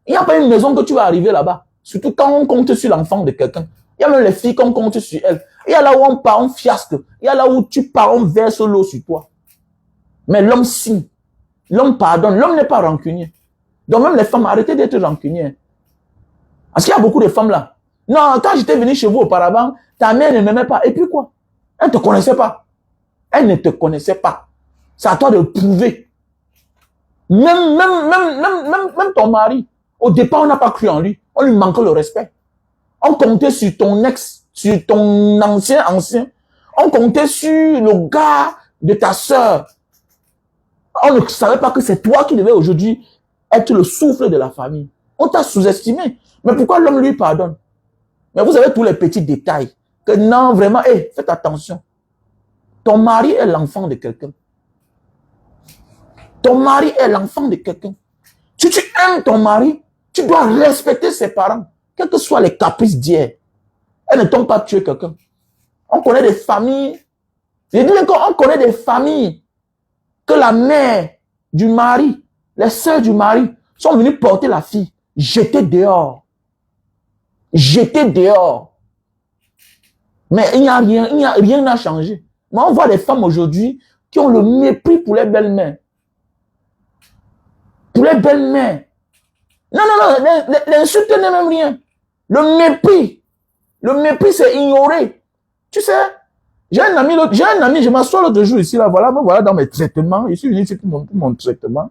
Il n'y a pas une maison que tu vas arriver là-bas. Surtout quand on compte sur l'enfant de quelqu'un. Il y a même les filles qu'on compte sur elles. Il y a là où on part, on fiasque. Il y a là où tu pars, on verse l'eau sur toi. Mais l'homme signe. L'homme pardonne. L'homme n'est pas rancunier. Donc même les femmes, arrêtez d'être rancunières. Parce qu'il y a beaucoup de femmes là. Non, quand j'étais venu chez vous auparavant, ta mère ne m'aimait pas. Et puis quoi? Elle ne te connaissait pas. Elle ne te connaissait pas. C'est à toi de le prouver. Même ton mari, au départ, on n'a pas cru en lui. On lui manquait le respect. On comptait sur ton ex, sur ton ancien. On comptait sur le gars de ta sœur. On ne savait pas que c'est toi qui devais aujourd'hui être le souffle de la famille. On t'a sous-estimé. Mais pourquoi l'homme lui pardonne? Mais vous avez tous les petits détails. Que non, vraiment, faites attention. Ton mari est l'enfant de quelqu'un. Ton mari est l'enfant de quelqu'un. Si tu aimes ton mari, tu dois respecter ses parents. Quels que soient les caprices d'hier. Elles ne t'ont pas tué quelqu'un. On connaît des familles. Je dis encore, on connaît des familles que la mère du mari, les sœurs du mari sont venues porter la fille, jeter dehors. Jeter dehors. Mais il n'y a rien n'a changé. Mais on voit des femmes aujourd'hui qui ont le mépris pour les belles-mères. Pour les belles-mères. Non, l'insulte n'est même rien. Le mépris, c'est ignorer. Tu sais, j'ai un ami, je m'assois l'autre jour ici, là, voilà dans mes traitements. Je suis venu ici pour mon traitement.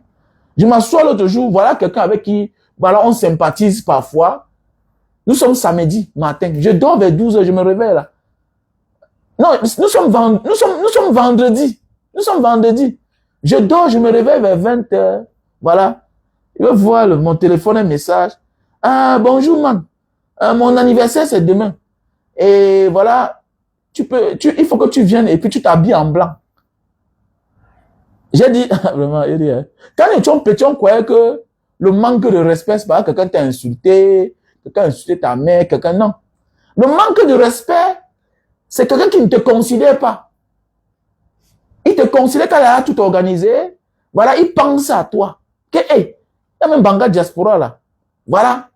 Je m'assois l'autre jour, voilà quelqu'un avec qui, voilà, on sympathise parfois. Nous sommes samedi matin. Je dors vers 12h, je me réveille là. Non, nous sommes vendredi. Nous sommes vendredi. Je dors, je me réveille vers 20h. Voilà. Je vais voir mon téléphone, un message. Ah, bonjour, man. Mon anniversaire, c'est demain. Et voilà. Il faut que tu viennes et puis tu t'habilles en blanc. J'ai dit, vraiment, quand nous étions petits, on croyait que le manque de respect, c'est pas quelqu'un t'a insulté, quelqu'un a insulté ta mère, quelqu'un, non. Le manque de respect, c'est quelqu'un qui ne te considère pas. Il te considère quand il a tout organisé. Voilà, il pense à toi. Que, il y a même Banga Diaspora là. Voilà.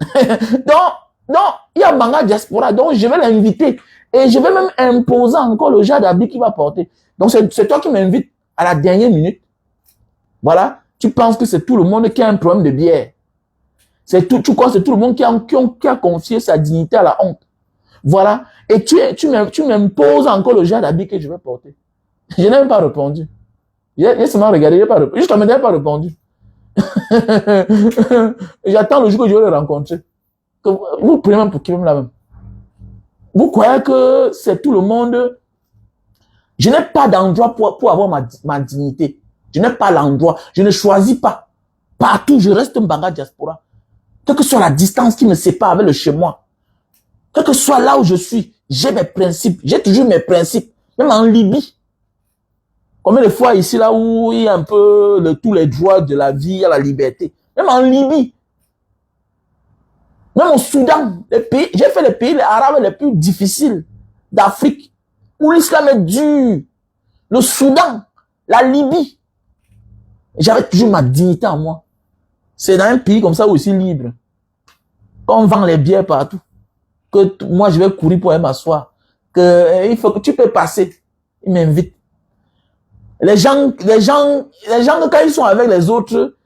donc, il y a Banga Diaspora. Donc, je vais l'inviter. Et je vais même imposer encore le genre d'habit qu'il va porter. Donc, c'est toi qui m'invites à la dernière minute. Voilà. Tu penses que c'est tout le monde qui a un problème de bière. Tu crois que c'est tout le monde qui a confié sa dignité à la honte. Voilà. Et tu m'imposes encore le genre d'habit que je vais porter. Je n'ai même pas répondu. J'ai seulement regardé, je n'ai pas répondu. Juste même, je n'ai pas répondu. J'attends le jour que je vais le rencontrer. Vous prenez même pour qui même là-même. Vous croyez que c'est tout le monde. Je n'ai pas d'endroit pour avoir ma dignité. Je n'ai pas l'endroit. Je ne choisis pas. Partout, je reste un Banga Diaspora. Quelle que soit la distance qui me sépare avec le chez moi. Quel que soit là où je suis, j'ai mes principes. J'ai toujours mes principes. Même en Libye. Combien de fois ici, là où il y a un peu tous les droits de la vie, il y a la liberté. Même en Libye. Même au Soudan. J'ai fait les pays arabes les plus difficiles d'Afrique. Où l'islam est dur. Le Soudan. La Libye. J'avais toujours ma dignité en moi. C'est dans un pays comme ça où je suis libre. Quand on vend les bières partout. Que moi, je vais courir pour aller m'asseoir. que il faut que tu peux passer. Il m'invite. Les gens, quand ils sont avec les autres,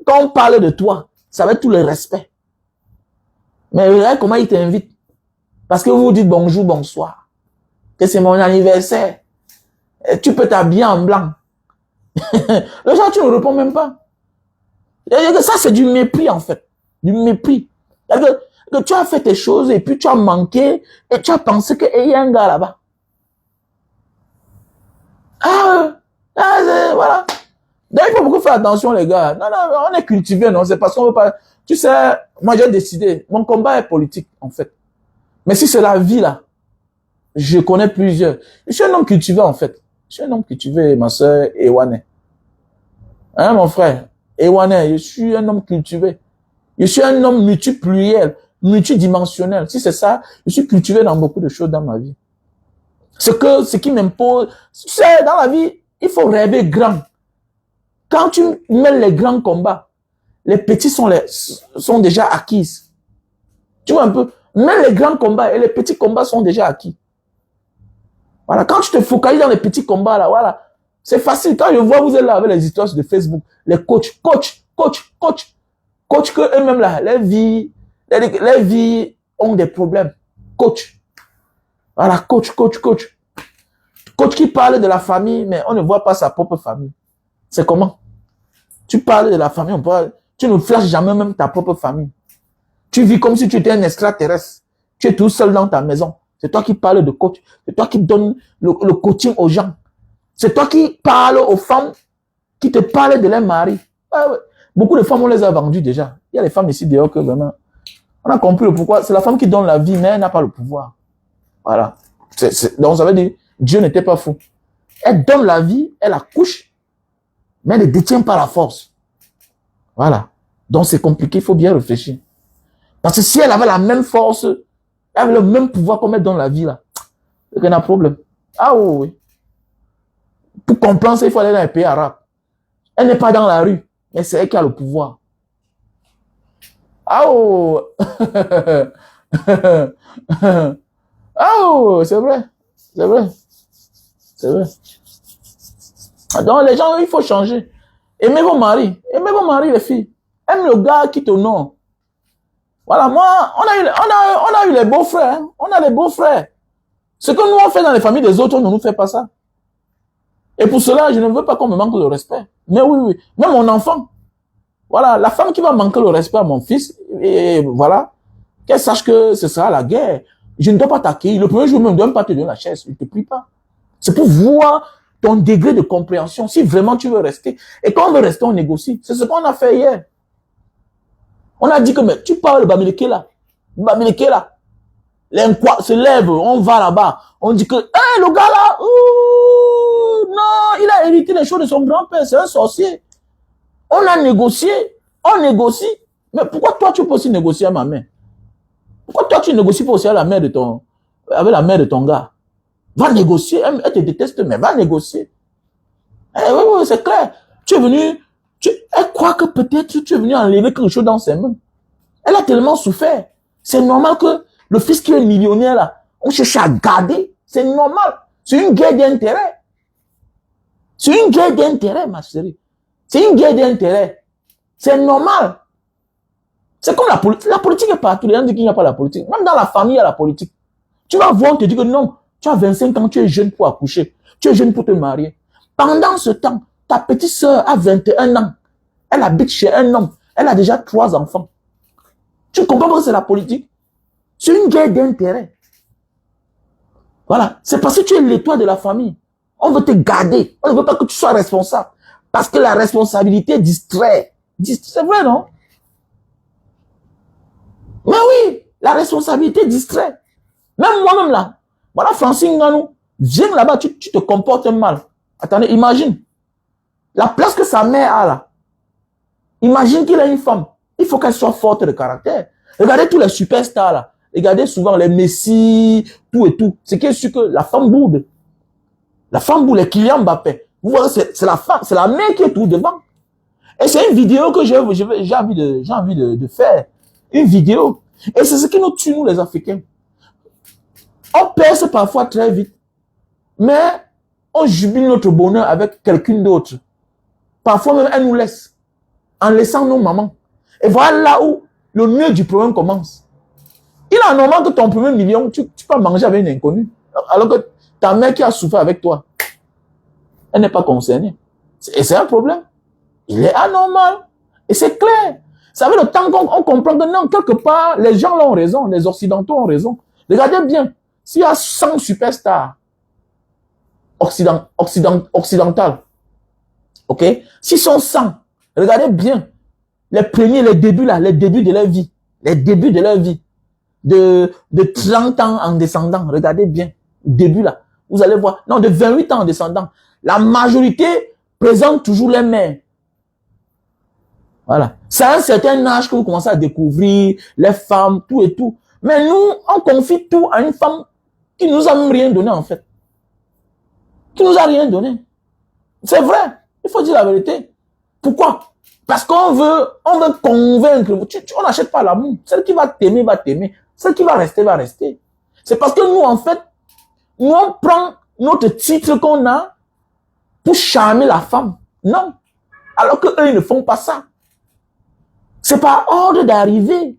quand on parle de toi, ça va être tout le respect. Mais regarde comment ils t'invitent. Parce que vous vous dites bonjour, bonsoir. Que c'est mon anniversaire. Et tu peux t'habiller en blanc. Le genre, tu ne réponds même pas. Et ça, c'est du mépris, en fait. Du mépris. Que tu as fait tes choses et puis tu as manqué et tu as pensé qu'il y a un gars là-bas. Voilà. Donc, il faut beaucoup faire attention, les gars. Non, on est cultivé, non? C'est parce qu'on veut pas... Tu sais, moi, j'ai décidé. Mon combat est politique, en fait. Mais si c'est la vie, là, je connais plusieurs. Je suis un homme cultivé, en fait. Je suis un homme cultivé, ma soeur Ewane. Hein, mon frère? Ewane, je suis un homme cultivé. Je suis un homme multipluriel, multidimensionnel. Si c'est ça, je suis cultivé dans beaucoup de choses dans ma vie. Ce qui m'impose, tu sais, dans la vie, il faut rêver grand. Quand tu mets les grands combats, les petits sont déjà acquis. Tu vois un peu? Mets les grands combats et les petits combats sont déjà acquis. Voilà. Quand tu te focalises dans les petits combats, là, voilà. C'est facile. Quand je vois, vous êtes là avec les histoires de Facebook, les coachs que eux-mêmes là, les vies ont des problèmes. Coach. Voilà, coach. Coach qui parle de la famille, mais on ne voit pas sa propre famille. C'est comment? Tu parles de la famille, tu ne flashes jamais même ta propre famille. Tu vis comme si tu étais un extraterrestre. Tu es tout seul dans ta maison. C'est toi qui parles de coach. C'est toi qui donnes le coaching aux gens. C'est toi qui parles aux femmes, qui te parlent de leur mari. Beaucoup de femmes, on les a vendues déjà. Il y a des femmes ici dehors que vraiment, on a compris le pourquoi. C'est la femme qui donne la vie, mais elle n'a pas le pouvoir. Voilà. Donc ça veut dire, Dieu n'était pas fou. Elle donne la vie, elle accouche, mais elle ne détient pas la force. Voilà. Donc c'est compliqué, il faut bien réfléchir. Parce que si elle avait la même force, elle avait le même pouvoir comme elle donne la vie là, il y a un problème. Ah oui. Pour comprendre ça, il faut aller dans les pays arabes. Elle n'est pas dans la rue, mais c'est elle qui a le pouvoir. Ah oh. Ah oh, c'est vrai. C'est vrai. C'est vrai. Donc les gens, il faut changer. Aimez vos maris, les filles. Aime le gars qui t'honore. Voilà, moi, on a eu les beaux-frères. Hein. On a les beaux-frères. Ce que nous on fait dans les familles des autres, on ne nous fait pas ça. Et pour cela, je ne veux pas qu'on me manque le respect. Mais oui. Même mon enfant. Voilà, la femme qui va manquer le respect à mon fils, et voilà, qu'elle sache que ce sera la guerre. Je ne dois pas t'accueillir. Le premier jour, je ne dois même pas te donner la chaise. Je ne te prie pas. C'est pour voir ton degré de compréhension, si vraiment tu veux rester. Et quand on veut rester, on négocie. C'est ce qu'on a fait hier. On a dit que, mais tu parles de Bamileke là. L'inquoi se lève, on va là-bas. On dit que, hey, le gars là, non, il a hérité les choses de son grand-père, c'est un sorcier. On a négocié, on négocie. Mais pourquoi toi, tu peux aussi négocier à ma mère? Pourquoi toi, tu négocies pas aussi avec la mère de ton gars? Va négocier, elle te déteste, mais va négocier. Oui, c'est clair. Tu es venu, elle croit que peut-être tu es venu enlever quelque chose dans ses mains. Elle a tellement souffert. C'est normal que le fils qui est millionnaire là, on cherche à garder. C'est normal. C'est une guerre d'intérêt. C'est une guerre d'intérêt, ma chérie. C'est une guerre d'intérêt. C'est normal. C'est comme la politique. La politique est partout. Les gens disent qu'il n'y a pas la politique. Même dans la famille, il y a la politique. Tu vas voir, on te dit que non, tu as 25 ans, tu es jeune pour accoucher. Tu es jeune pour te marier. Pendant ce temps, ta petite sœur a 21 ans. Elle habite chez un homme. Elle a déjà 3 enfants. Tu comprends pas que c'est la politique? C'est une guerre d'intérêt. Voilà. C'est parce que tu es l'étoile de la famille. On veut te garder. On ne veut pas que tu sois responsable. Parce que la responsabilité distrait. C'est vrai, non? Mais oui, la responsabilité distrait. Même moi-même là. Voilà, Francine Nganou. Viens là-bas, tu te comportes mal. Attendez, imagine. La place que sa mère a là. Imagine qu'il a une femme. Il faut qu'elle soit forte de caractère. Regardez tous les superstars là. Regardez souvent les Messi, tout et tout. C'est qui est sûr que la femme boude. La femme boude, les clients Mbappé. Vous voyez, c'est la femme, c'est la mère qui est tout devant. Et c'est une vidéo que j'ai envie de faire. Une vidéo. Et c'est ce qui nous tue, nous les Africains. On perce parfois très vite, mais on jubile notre bonheur avec quelqu'un d'autre. Parfois même, elle nous laisse, en laissant nos mamans. Et voilà là où le nœud du problème commence. Il est normal que ton premier million, tu peux manger avec une inconnue. Alors que ta mère qui a souffert avec toi, elle n'est pas concernée. Et c'est un problème. Il est anormal. Et c'est clair. Ça fait le temps qu'on comprend que non, quelque part, les gens là ont raison, les Occidentaux ont raison. Regardez bien, s'il y a 100 superstars occidentales, ok? S'ils sont 100, regardez bien, les premiers, les débuts là, les débuts de leur vie, de 30 ans en descendant, regardez bien, début là, vous allez voir, non, de 28 ans en descendant, la majorité présente toujours les mères. Voilà. C'est à un certain âge que vous commencez à découvrir les femmes, tout et tout. Mais nous, on confie tout à une femme qui nous a même rien donné en fait. Qui nous a rien donné. C'est vrai. Il faut dire la vérité. Pourquoi? Parce qu'on veut convaincre. On n'achète pas l'amour. Celle qui va t'aimer, va t'aimer. Celle qui va rester, va rester. C'est parce que nous, en fait, nous, on prend notre titre qu'on a pour charmer la femme. Non. Alors que eux, ils ne font pas ça. C'est par ordre d'arriver.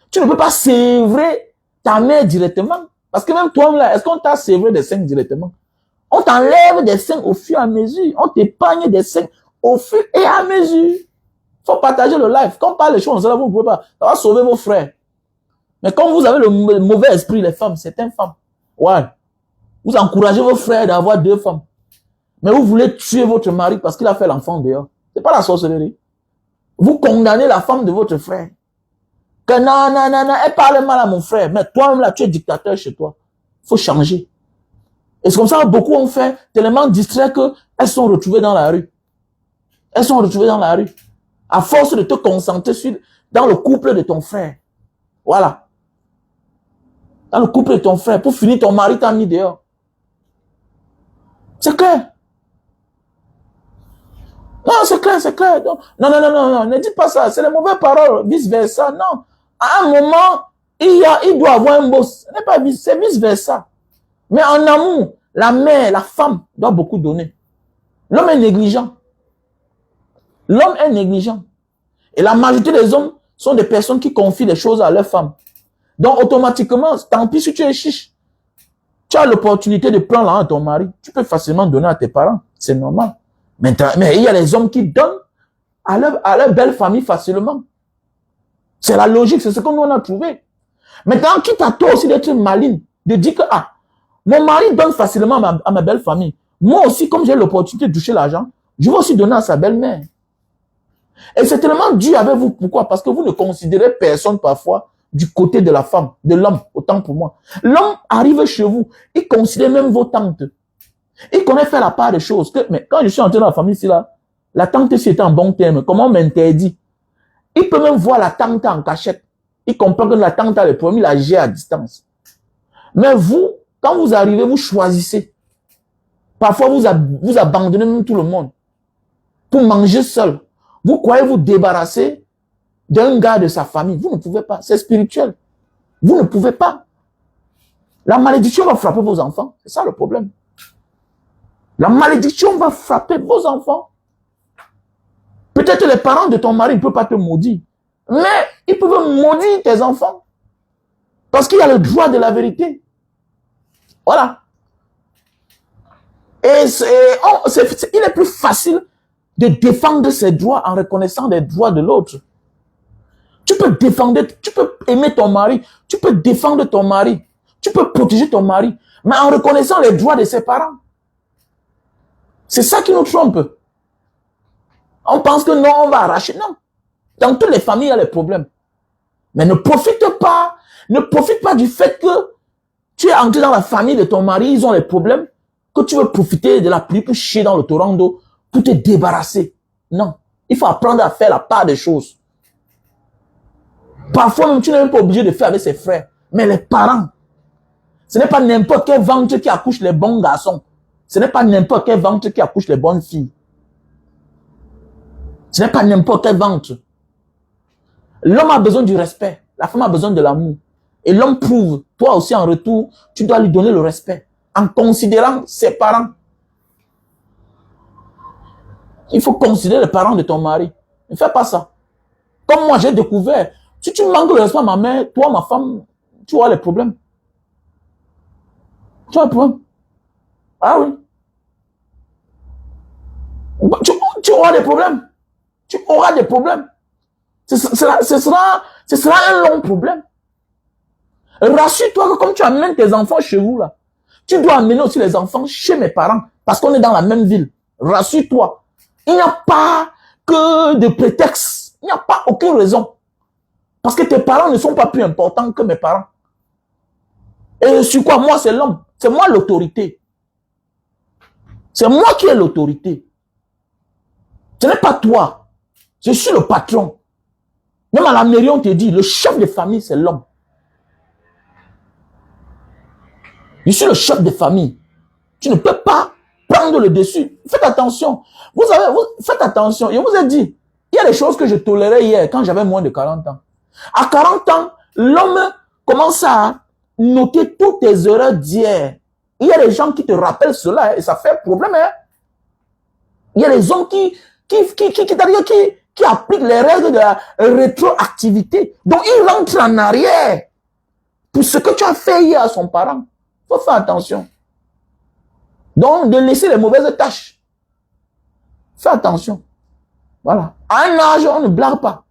Tu ne peux pas sévrer ta mère directement. Parce que même toi, là, est-ce qu'on t'a sévré des seins directement? On t'enlève des seins au fur et à mesure. On t'épargne des seins au fur et à mesure. Faut partager le live. Quand on parle des choses, vous ne pouvez pas. Ça va sauver vos frères. Mais quand vous avez le mauvais esprit, les femmes, certaines femmes, ouais, vous encouragez vos frères d'avoir 2 femmes. Mais vous voulez tuer votre mari parce qu'il a fait l'enfant dehors. C'est pas la sorcellerie. Vous condamnez la femme de votre frère. Que non, elle parle mal à mon frère. Mais toi-même là, tu es dictateur chez toi. Il faut changer. Et c'est comme ça que beaucoup ont fait tellement distraits qu'elles sont retrouvées dans la rue. Elles sont retrouvées dans la rue. À force de te concentrer dans le couple de ton frère. Voilà. Dans le couple de ton frère. Pour finir, ton mari t'a mis dehors. C'est clair. Non, c'est clair, c'est clair. Non, ne dites pas ça. C'est les mauvaises paroles, vice-versa. Non. À un moment, il doit avoir un boss. Ce n'est pas c'est vice-versa. Mais en amour, la mère, la femme doit beaucoup donner. L'homme est négligent. L'homme est négligent. Et la majorité des hommes sont des personnes qui confient les choses à leurs femmes. Donc, automatiquement, tant pis si tu es chiche. Tu as l'opportunité de prendre l'argent à ton mari. Tu peux facilement donner à tes parents. C'est normal. Mais il y a les hommes qui donnent à leur belle famille facilement. C'est la logique, c'est ce que nous on a trouvé. Maintenant, quitte à toi aussi d'être maligne, de dire que, mon mari donne facilement à ma belle famille. Moi aussi, comme j'ai l'opportunité de toucher l'argent, je vais aussi donner à sa belle-mère. Et c'est tellement dur avec vous. Pourquoi? Parce que vous ne considérez personne parfois du côté de la femme, de l'homme, autant pour moi. L'homme arrive chez vous, il considère même vos tantes. Il connaît faire la part des choses. Mais quand je suis entré dans la famille ici, là, la tante ici était en bon terme. Comment on m'interdit? Il peut même voir la tante en cachette. Il comprend que la tante a le premier, la gère à distance. Mais vous, quand vous arrivez, vous choisissez. Parfois, vous abandonnez même tout le monde. Pour manger seul. Vous croyez vous débarrasser d'un gars de sa famille. Vous ne pouvez pas. C'est spirituel. Vous ne pouvez pas. La malédiction va frapper vos enfants. C'est ça le problème. La malédiction va frapper vos enfants. Peut-être les parents de ton mari ne peuvent pas te maudire. Mais ils peuvent maudire tes enfants. Parce qu'il y a le droit de la vérité. Voilà. Et il est plus facile de défendre ses droits en reconnaissant les droits de l'autre. Tu peux défendre, tu peux aimer ton mari, tu peux défendre ton mari, tu peux protéger ton mari, mais en reconnaissant les droits de ses parents. C'est ça qui nous trompe. On pense que non, on va arracher. Non. Dans toutes les familles, il y a les problèmes. Mais ne profite pas du fait que tu es entré dans la famille de ton mari, ils ont les problèmes, que tu veux profiter de la pluie pour chier dans le torrent d'eau, pour te débarrasser. Non. Il faut apprendre à faire la part des choses. Parfois même, tu n'es même pas obligé de faire avec ses frères. Mais les parents, ce n'est pas n'importe quel ventre qui accouche les bons garçons. Ce n'est pas n'importe quel ventre qui accouche les bonnes filles. Ce n'est pas n'importe quel ventre. L'homme a besoin du respect. La femme a besoin de l'amour. Et l'homme prouve, toi aussi en retour, tu dois lui donner le respect. En considérant ses parents. Il faut considérer les parents de ton mari. Ne fais pas ça. Comme moi, j'ai découvert, si tu manques le respect à ma mère, toi, ma femme, tu auras les problèmes. Tu as les problèmes. Ah oui. Tu auras des problèmes. Tu auras des problèmes. Ce sera un long problème. Rassure-toi que comme tu amènes tes enfants chez vous, là, tu dois amener aussi les enfants chez mes parents, parce qu'on est dans la même ville. Rassure-toi. Il n'y a pas que de prétexte. Il n'y a pas aucune raison. Parce que tes parents ne sont pas plus importants que mes parents. Et sur quoi? Moi, c'est l'homme. C'est moi l'autorité. C'est moi qui ai l'autorité. Ce n'est pas toi. Je suis le patron. Même à la mairie, on te dit, le chef de famille, c'est l'homme. Je suis le chef de famille. Tu ne peux pas prendre le dessus. Faites attention. Vous savez, faites attention. Je vous ai dit, il y a des choses que je tolérais hier quand j'avais moins de 40 ans. À 40 ans, l'homme commence à noter toutes tes erreurs d'hier. Il y a des gens qui te rappellent cela et ça fait problème. Hein? Il y a des hommes qui appliquent les règles de la rétroactivité. Donc, ils rentrent en arrière pour ce que tu as fait hier à son parent. Il faut faire attention. Donc, de laisser les mauvaises tâches. Fais attention. Voilà. À un âge, on ne blague pas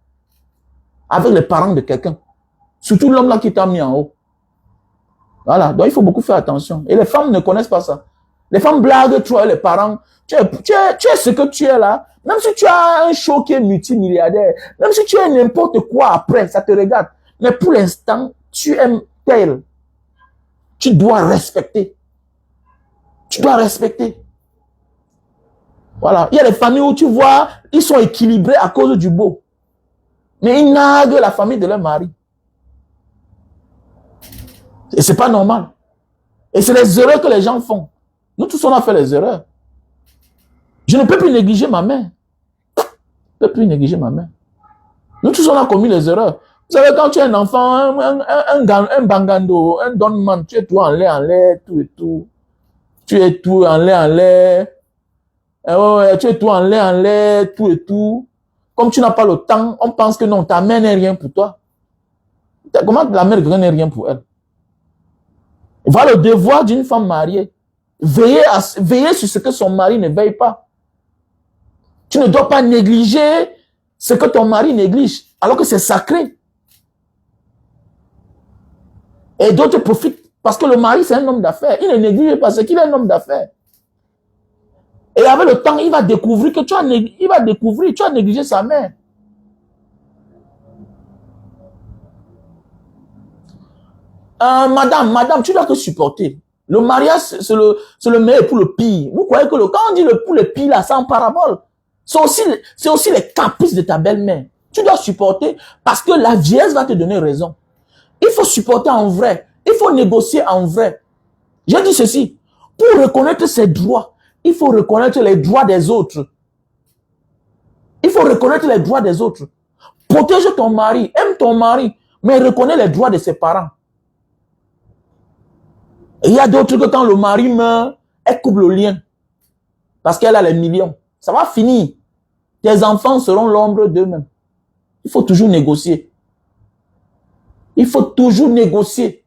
avec les parents de quelqu'un. Surtout l'homme là qui t'a mis en haut. Voilà. Donc, il faut beaucoup faire attention. Et les femmes ne connaissent pas ça. Les femmes blaguent, tu vois, les parents. Tu es ce que tu es là. Même si tu as un show qui est multimilliardaire, même si tu es n'importe quoi après, ça te regarde. Mais pour l'instant, tu aimes tel. Tu dois respecter. Tu dois respecter. Voilà. Il y a des familles où tu vois, ils sont équilibrés à cause du beau. Mais ils narguent la famille de leur mari. Et c'est pas normal. Et c'est les erreurs que les gens font. Nous tous, on a fait les erreurs. Je ne peux plus négliger ma mère. Je ne peux plus négliger ma mère. Nous tous, on a commis les erreurs. Vous savez, quand tu es un enfant, un bangando, un donman, tu es tout en l'air, tout et tout. Tu es tout en l'air. Tu es tout en l'air, tout et tout. Comme tu n'as pas le temps, on pense que non, ta mère n'est rien pour toi. Comment la mère n'est rien pour elle? Voilà le devoir d'une femme mariée. Veiller sur ce que son mari ne veille pas. Tu ne dois pas négliger ce que ton mari néglige, alors que c'est sacré. Et d'autres profitent, parce que le mari, c'est un homme d'affaires. Il ne néglige pas parce qu'il est un homme d'affaires. Et avec le temps, il va découvrir que tu as négligé sa mère. Madame, tu dois te supporter. Le mariage, c'est le meilleur pour le pire. Vous croyez que quand on dit pour le pire, là, c'est en parabole. C'est aussi les caprices de ta belle-mère. Tu dois supporter parce que la vieillesse va te donner raison. Il faut supporter en vrai. Il faut négocier en vrai. J'ai dit ceci. Pour reconnaître ses droits, il faut reconnaître les droits des autres. Il faut reconnaître les droits des autres. Protège ton mari, aime ton mari, mais reconnais les droits de ses parents. Et il y a d'autres que quand le mari meurt, elle coupe le lien. Parce qu'elle a les millions. Ça va finir. Tes enfants seront l'ombre d'eux-mêmes. Il faut toujours négocier. Il faut toujours négocier.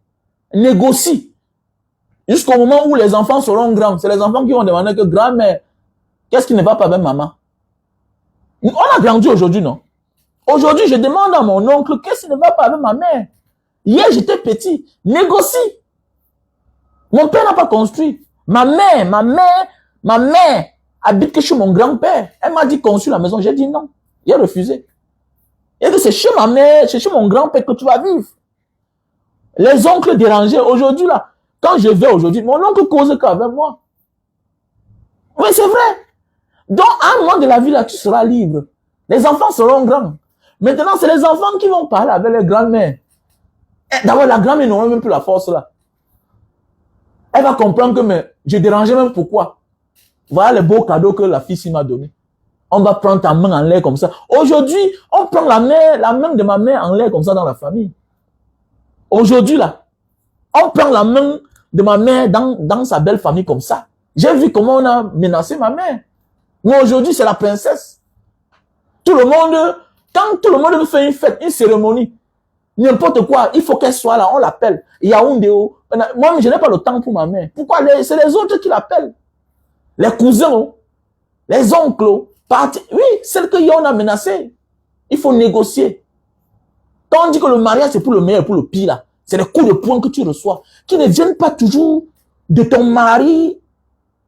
Négocie. Jusqu'au moment où les enfants seront grands. C'est les enfants qui vont demander que grand-mère, qu'est-ce qui ne va pas avec maman? On a grandi aujourd'hui, non? Aujourd'hui, je demande à mon oncle, qu'est-ce qui ne va pas avec ma mère? Hier, j'étais petit. Négocie. Mon père n'a pas construit. Ma mère habite que chez mon grand-père. Elle m'a dit construire la maison. J'ai dit non. Il a refusé. Il a dit c'est chez ma mère, c'est chez mon grand-père que tu vas vivre. Les oncles dérangés. Aujourd'hui, là, quand je vais aujourd'hui, mon oncle cause qu'avec moi. Oui, c'est vrai. Donc, à un moment de la vie, là, tu seras libre. Les enfants seront grands. Maintenant, c'est les enfants qui vont parler avec les grands-mères. D'abord, la grand-mère n'aura même plus la force, là. Elle va comprendre que mais, je dérangeais même pourquoi. Voilà les beaux cadeaux que la fille m'a donné. On va prendre ta main en l'air comme ça. Aujourd'hui, on prend la main de ma mère en l'air comme ça dans la famille. Aujourd'hui, là, on prend la main de ma mère dans sa belle famille comme ça. J'ai vu comment on a menacé ma mère. Moi, aujourd'hui, c'est la princesse. Tout le monde, quand tout le monde veut faire une fête, une cérémonie, n'importe quoi, il faut qu'elle soit là, on l'appelle. Yaoundé. Moi, je n'ai pas le temps pour ma mère. Pourquoi? C'est les autres qui l'appellent. Les cousins, les oncles, oui, celle que Yon a menacée. Il faut négocier. Quand on dit que le mariage, c'est pour le meilleur et pour le pire, là, c'est les coups de poing que tu reçois, qui ne viennent pas toujours de ton mari,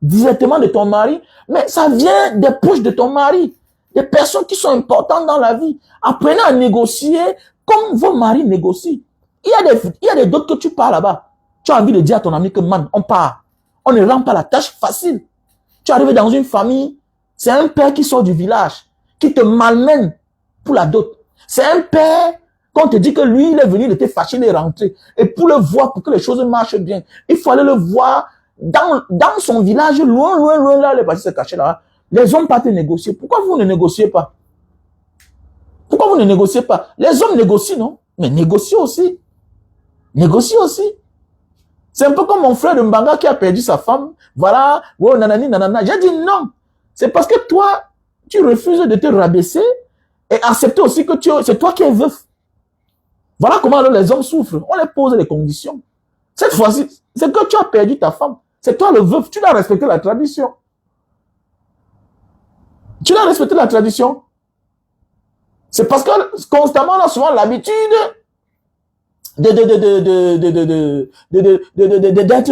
directement de ton mari, mais ça vient des proches de ton mari, des personnes qui sont importantes dans la vie. Apprenez à négocier comme vos maris négocient. Il y a des d'autres que tu pars là-bas. Tu as envie de dire à ton ami que, man, on part. On ne rend pas la tâche facile. Tu arrives dans une famille, c'est un père qui sort du village, qui te malmène pour la dot. C'est un père, quand on te dit que lui, il est venu, il était fâché, il est rentré. Et pour le voir, pour que les choses marchent bien, il faut aller le voir dans son village, loin, là, il est parti se cacher là. Les hommes partent négocier. Pourquoi vous ne négociez pas? Pourquoi vous ne négociez pas? Les hommes négocient, non? Mais négociez aussi. Négociez aussi. C'est un peu comme mon frère de Mbanga qui a perdu sa femme. Voilà, oh, nanani, nanana. J'ai dit non. C'est parce que toi, tu refuses de te rabaisser et accepter aussi que c'est toi qui es veuf. Voilà comment alors les hommes souffrent. On les pose les conditions. Cette fois-ci, c'est que tu as perdu ta femme. C'est toi le veuf. Tu dois respecter la tradition. Tu dois respecter la tradition. C'est parce que constamment, on a souvent l'habitude d'être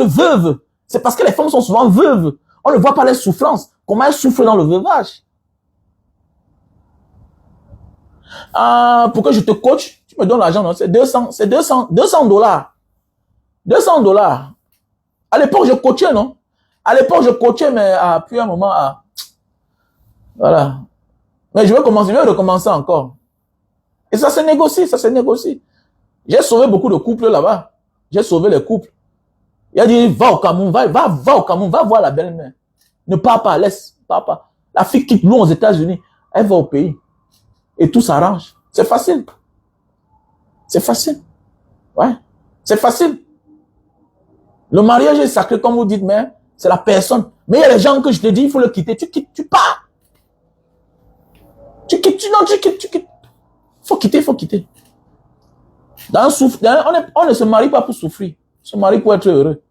veuve. C'est parce que les femmes sont souvent veuves. On ne voit pas les souffrances. Comment elles souffrent dans le veuvage. Pour que je te coach, tu me donnes l'argent, non? C'est 200 dollars. 200 dollars. À l'époque, je coachais, non? À l'époque, je coachais, mais puis un moment, voilà. Mais je vais recommencer encore. Et ça se négocie, ça se négocie. J'ai sauvé beaucoup de couples là-bas. J'ai sauvé les couples. Il a dit, va au Cameroun, va au Cameroun, va voir la belle-mère. Ne pars pas, laisse, pars pas. La fille quitte loin aux États-Unis, elle va au pays. Et tout s'arrange. C'est facile. C'est facile. Ouais. C'est facile. Le mariage est sacré, comme vous dites, mais c'est la personne. Mais il y a les gens que je te dis, il faut le quitter. Tu quittes, tu pars. Tu quittes. Faut quitter. On ne se marie pas pour souffrir. On se marie pour être heureux.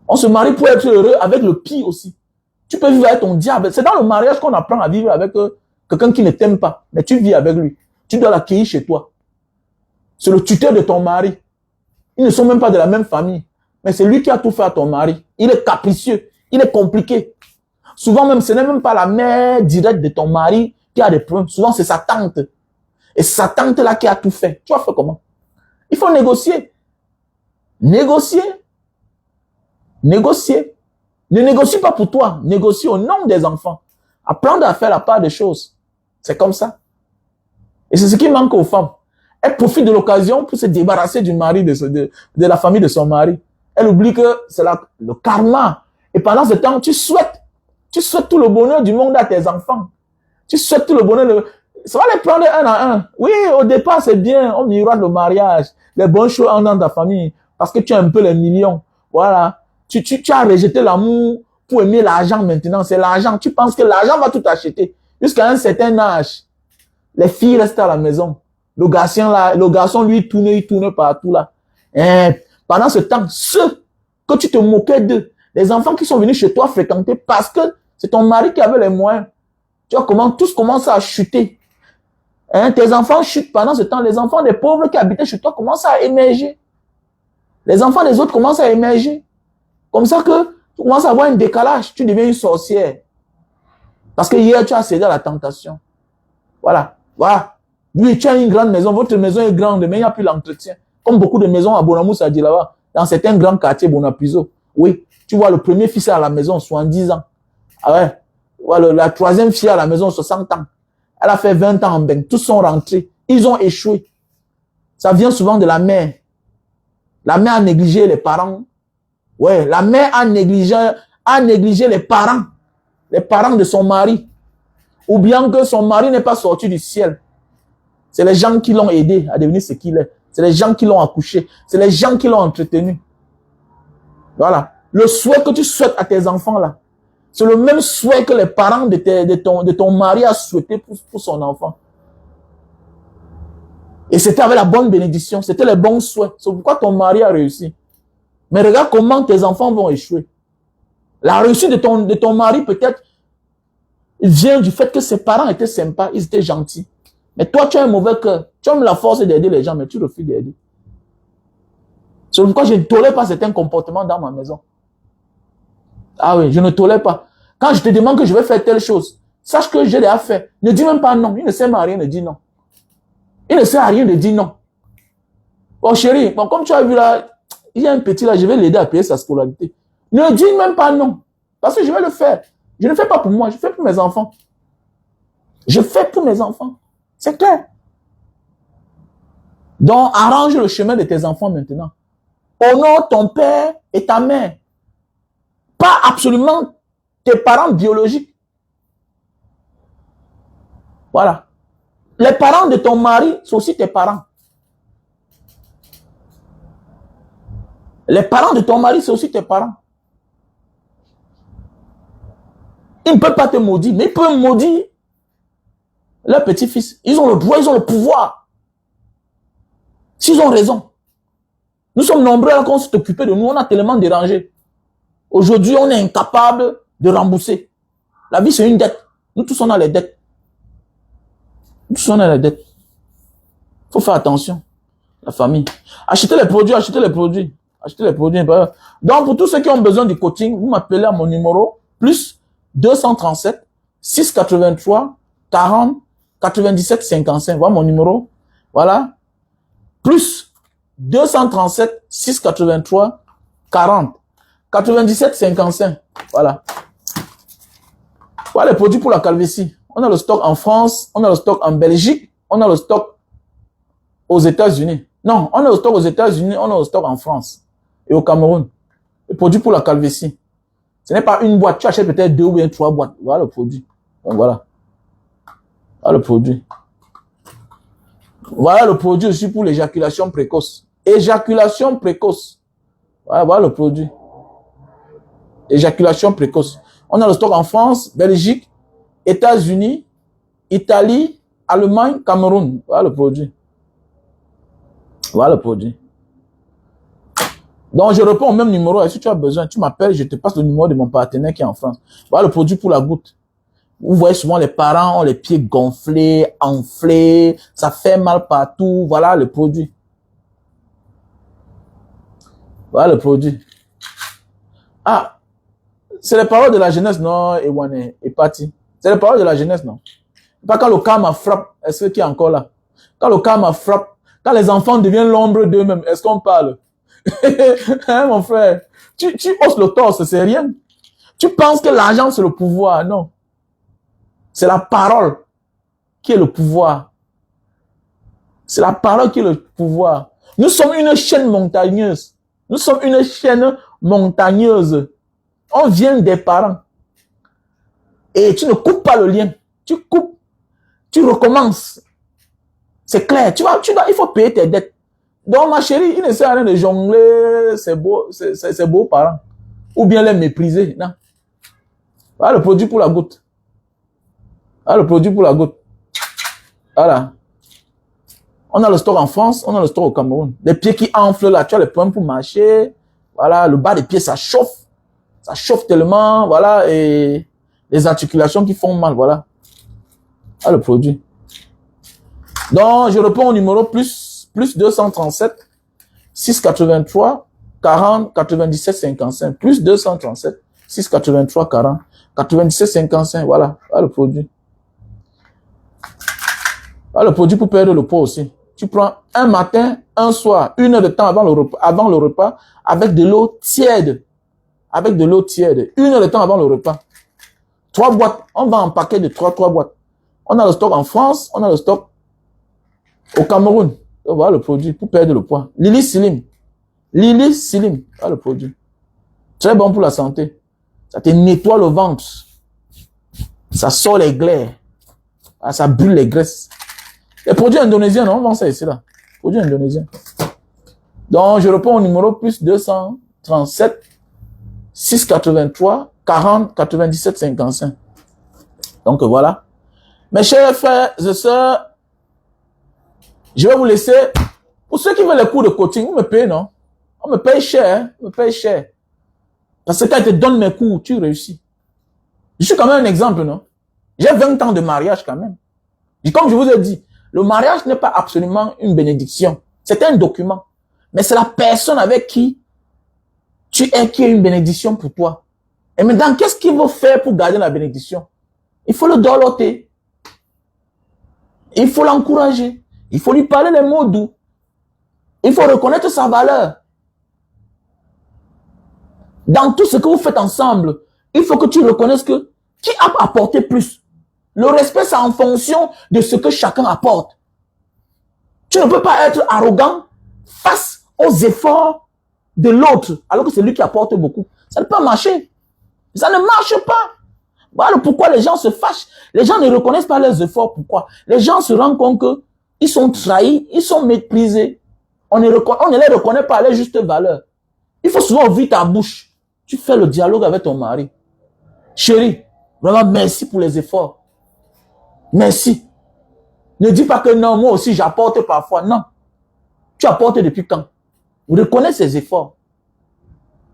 On se marie pour être heureux avec le pire aussi. Tu peux vivre avec ton diable. C'est dans le mariage qu'on apprend à vivre avec quelqu'un qui ne t'aime pas. Mais tu vis avec lui. Tu dois l'accueillir chez toi. C'est le tuteur de ton mari. Ils ne sont même pas de la même famille. Mais c'est lui qui a tout fait à ton mari. Il est capricieux. Il est compliqué. Souvent même, ce n'est même pas la mère directe de ton mari qui a des problèmes. Souvent, c'est sa tante. Et sa tante là qui a tout fait. Tu vas faire comment? Il faut négocier. Négocier. Négocier. Ne négocie pas pour toi. Négocie au nom des enfants. Apprendre à faire la part des choses. C'est comme ça. Et c'est ce qui manque aux femmes. Elles profitent de l'occasion pour se débarrasser du mari, de la famille de son mari. Elle oublie que c'est le karma. Et pendant ce temps, tu souhaites tout le bonheur du monde à tes enfants. Tu souhaites tout le bonheur. Ça va les prendre un à un. Oui, au départ, c'est bien. On miroite le mariage. Les bonnes choses en dans ta famille. Parce que tu as un peu les millions. Voilà. Tu as rejeté l'amour pour aimer l'argent maintenant. C'est l'argent. Tu penses que l'argent va tout acheter. Jusqu'à un certain âge. Les filles restent à la maison. Le garçon, lui, il tourne partout là. Et pendant ce temps, ceux que tu te moquais d'eux, les enfants qui sont venus chez toi fréquenter parce que c'est ton mari qui avait les moyens. Tu vois comment tous commencent à chuter. Tes enfants chutent pendant ce temps. Les enfants des pauvres qui habitaient chez toi commencent à émerger. Les enfants des autres commencent à émerger. Comme ça que tu commences à avoir un décalage. Tu deviens une sorcière. Parce que hier, tu as cédé à la tentation. Voilà. Voilà. Lui, tu as une grande maison. Votre maison est grande, mais il n'y a plus l'entretien. Comme beaucoup de maisons à Bonamous, ça dit là-bas. Dans certains grands quartiers, Bonapuiso. Oui. Tu vois, le premier fils à la maison, 70 ans. Ah ouais. Voilà, la troisième fille à la maison, 60 ans. Elle a fait 20 ans en bain. Tous sont rentrés. Ils ont échoué. Ça vient souvent de la mère. La mère a négligé les parents. Ouais, la mère a négligé les parents de son mari. Ou bien que son mari n'est pas sorti du ciel. C'est les gens qui l'ont aidé à devenir ce qu'il est. C'est les gens qui l'ont accouché. C'est les gens qui l'ont entretenu. Voilà. Le souhait que tu souhaites à tes enfants là, c'est le même souhait que les parents de ton mari a souhaité pour son enfant. Et c'était avec la bonne bénédiction. C'était les bons souhaits. C'est pourquoi ton mari a réussi. Mais regarde comment tes enfants vont échouer. La réussite de ton mari peut-être vient du fait que ses parents étaient sympas, ils étaient gentils. Mais toi, tu as un mauvais cœur. Tu as la force d'aider les gens, mais tu refuses d'aider. C'est pourquoi je ne tolère pas certains comportements dans ma maison. Ah oui, je ne tolère pas. Quand je te demande que je vais faire telle chose, sache que j'ai déjà fait. Ne dis même pas non. Il ne sert à rien de dire non. Il ne sert à rien de dire non. Oh chérie, bon, comme tu as vu là, il y a un petit là, je vais l'aider à payer sa scolarité. Ne dis même pas non. Parce que je vais le faire. Je ne fais pas pour moi, je fais pour mes enfants. Je fais pour mes enfants. C'est clair. Donc, arrange le chemin de tes enfants maintenant. Honore ton père et ta mère. Pas absolument tes parents biologiques. Voilà. Les parents de ton mari sont aussi tes parents. Les parents de ton mari sont aussi tes parents. Ils ne peuvent pas te maudire, mais ils peuvent maudire leur petit-fils. Ils ont le droit, ils ont le pouvoir. S'ils ont raison. Nous sommes nombreux à qu'on s'est occupé de nous, on a tellement dérangé. Aujourd'hui, on est incapable de rembourser. La vie, c'est une dette. Nous tous, on a les dettes. Nous tous, on a les dettes. Il faut faire attention. La famille. Achetez les produits, achetez les produits. Achetez les produits. Donc, pour tous ceux qui ont besoin du coaching, vous m'appelez à mon numéro, plus 237 683 40 97 55. Voilà mon numéro. Voilà. Plus 237 683 40 97 55. Voilà. Voilà les produits pour la calvitie. On a le stock en France, on a le stock en Belgique, on a le stock aux États-Unis. Non, on a le stock aux États-Unis, on a le stock en France et au Cameroun. Les produits pour la calvitie. Ce n'est pas une boîte, tu achètes peut-être 2 ou bien 3 boîtes. Voilà le produit. Donc voilà. Voilà le produit. Voilà le produit aussi pour l'éjaculation précoce. Éjaculation précoce. Voilà le produit. Éjaculation précoce. On a le stock en France, Belgique, États-Unis, Italie, Allemagne, Cameroun. Voilà le produit. Voilà le produit. Donc, je réponds au même numéro. Et si tu as besoin, tu m'appelles, je te passe le numéro de mon partenaire qui est en France. Voilà le produit pour la goutte. Vous voyez souvent les parents ont les pieds gonflés, enflés, ça fait mal partout. Voilà le produit. Voilà le produit. Ah, c'est les paroles de la jeunesse, non, Ewane, et Pati. C'est les paroles de la jeunesse, non. Pas quand le karma frappe, est-ce qu'il est encore là? Quand le karma frappe, quand les enfants deviennent l'ombre d'eux-mêmes, est-ce qu'on parle? Hein, mon frère? Tu hausses le torse, c'est rien. Tu penses que l'argent, c'est le pouvoir, non. C'est la parole qui est le pouvoir. C'est la parole qui est le pouvoir. Nous sommes une chaîne montagneuse. Nous sommes une chaîne montagneuse. On vient des parents. Et tu ne coupes pas le lien. Tu coupes. Tu recommences. C'est clair. Il faut payer tes dettes. Donc, ma chérie, il ne sert à rien de jongler ses beaux parents. Ou bien les mépriser. Non. Voilà le produit pour la goutte. Voilà le produit pour la goutte. Voilà. On a le stock en France, on a le stock au Cameroun. Les pieds qui enflent là, tu as les problèmes pour marcher. Voilà, le bas des pieds, ça chauffe. Ça chauffe tellement, voilà, et les articulations qui font mal, voilà. Voilà le produit. Donc, je réponds au numéro plus 237 683 40 97 55. Plus 237 683 40 97 55, voilà. Voilà le produit. Voilà le produit pour perdre le poids aussi. Tu prends un matin, un soir, 1 heure de temps avant le repas, avec de l'eau tiède. Avec de l'eau tiède. 1 heure de temps avant le repas. 3 boîtes. On va en paquet de 3 boîtes. On a le stock en France, on a le stock au Cameroun. Donc, voilà le produit pour perdre le poids. Lily Slim. Lily Slim. Voilà le produit. Très bon pour la santé. Ça te nettoie le ventre. Ça sort les glaires. Ça brûle les graisses. Les produits indonésiens, non, on vend ça ici, là. Produit indonésien. Donc, je réponds au numéro plus 237 683 40 97 55. Donc, voilà. Mes chers frères et sœurs, je vais vous laisser. Pour ceux qui veulent les cours de coaching, vous me payez, non? On me paye cher, hein? On me paye cher. Parce que quand je te donne mes cours, tu réussis. Je suis quand même un exemple, non? J'ai 20 ans de mariage quand même. Et comme je vous ai dit, le mariage n'est pas absolument une bénédiction. C'est un document. Mais c'est la personne avec qui tu es qui est une bénédiction pour toi. Et maintenant, qu'est-ce qu'il faut faire pour garder la bénédiction? Il faut le doloter. Il faut l'encourager. Il faut lui parler les mots doux. Il faut reconnaître sa valeur. Dans tout ce que vous faites ensemble, il faut que tu reconnaisses que qui a apporté plus. Le respect, c'est en fonction de ce que chacun apporte. Tu ne peux pas être arrogant face aux efforts de l'autre, alors que c'est lui qui apporte beaucoup. Ça ne peut pas marcher. Ça ne marche pas. Voilà pourquoi les gens se fâchent. Les gens ne reconnaissent pas leurs efforts. Pourquoi? Les gens se rendent compte qu'ils sont trahis, ils sont méprisés. On ne les reconnaît pas à leur juste valeur. Il faut souvent ouvrir ta bouche. Tu fais le dialogue avec ton mari. Chérie, vraiment merci pour les efforts. Merci. Ne dis pas que non, moi aussi j'apporte parfois. Non. Tu apportes depuis quand? Vous reconnaissez ses efforts.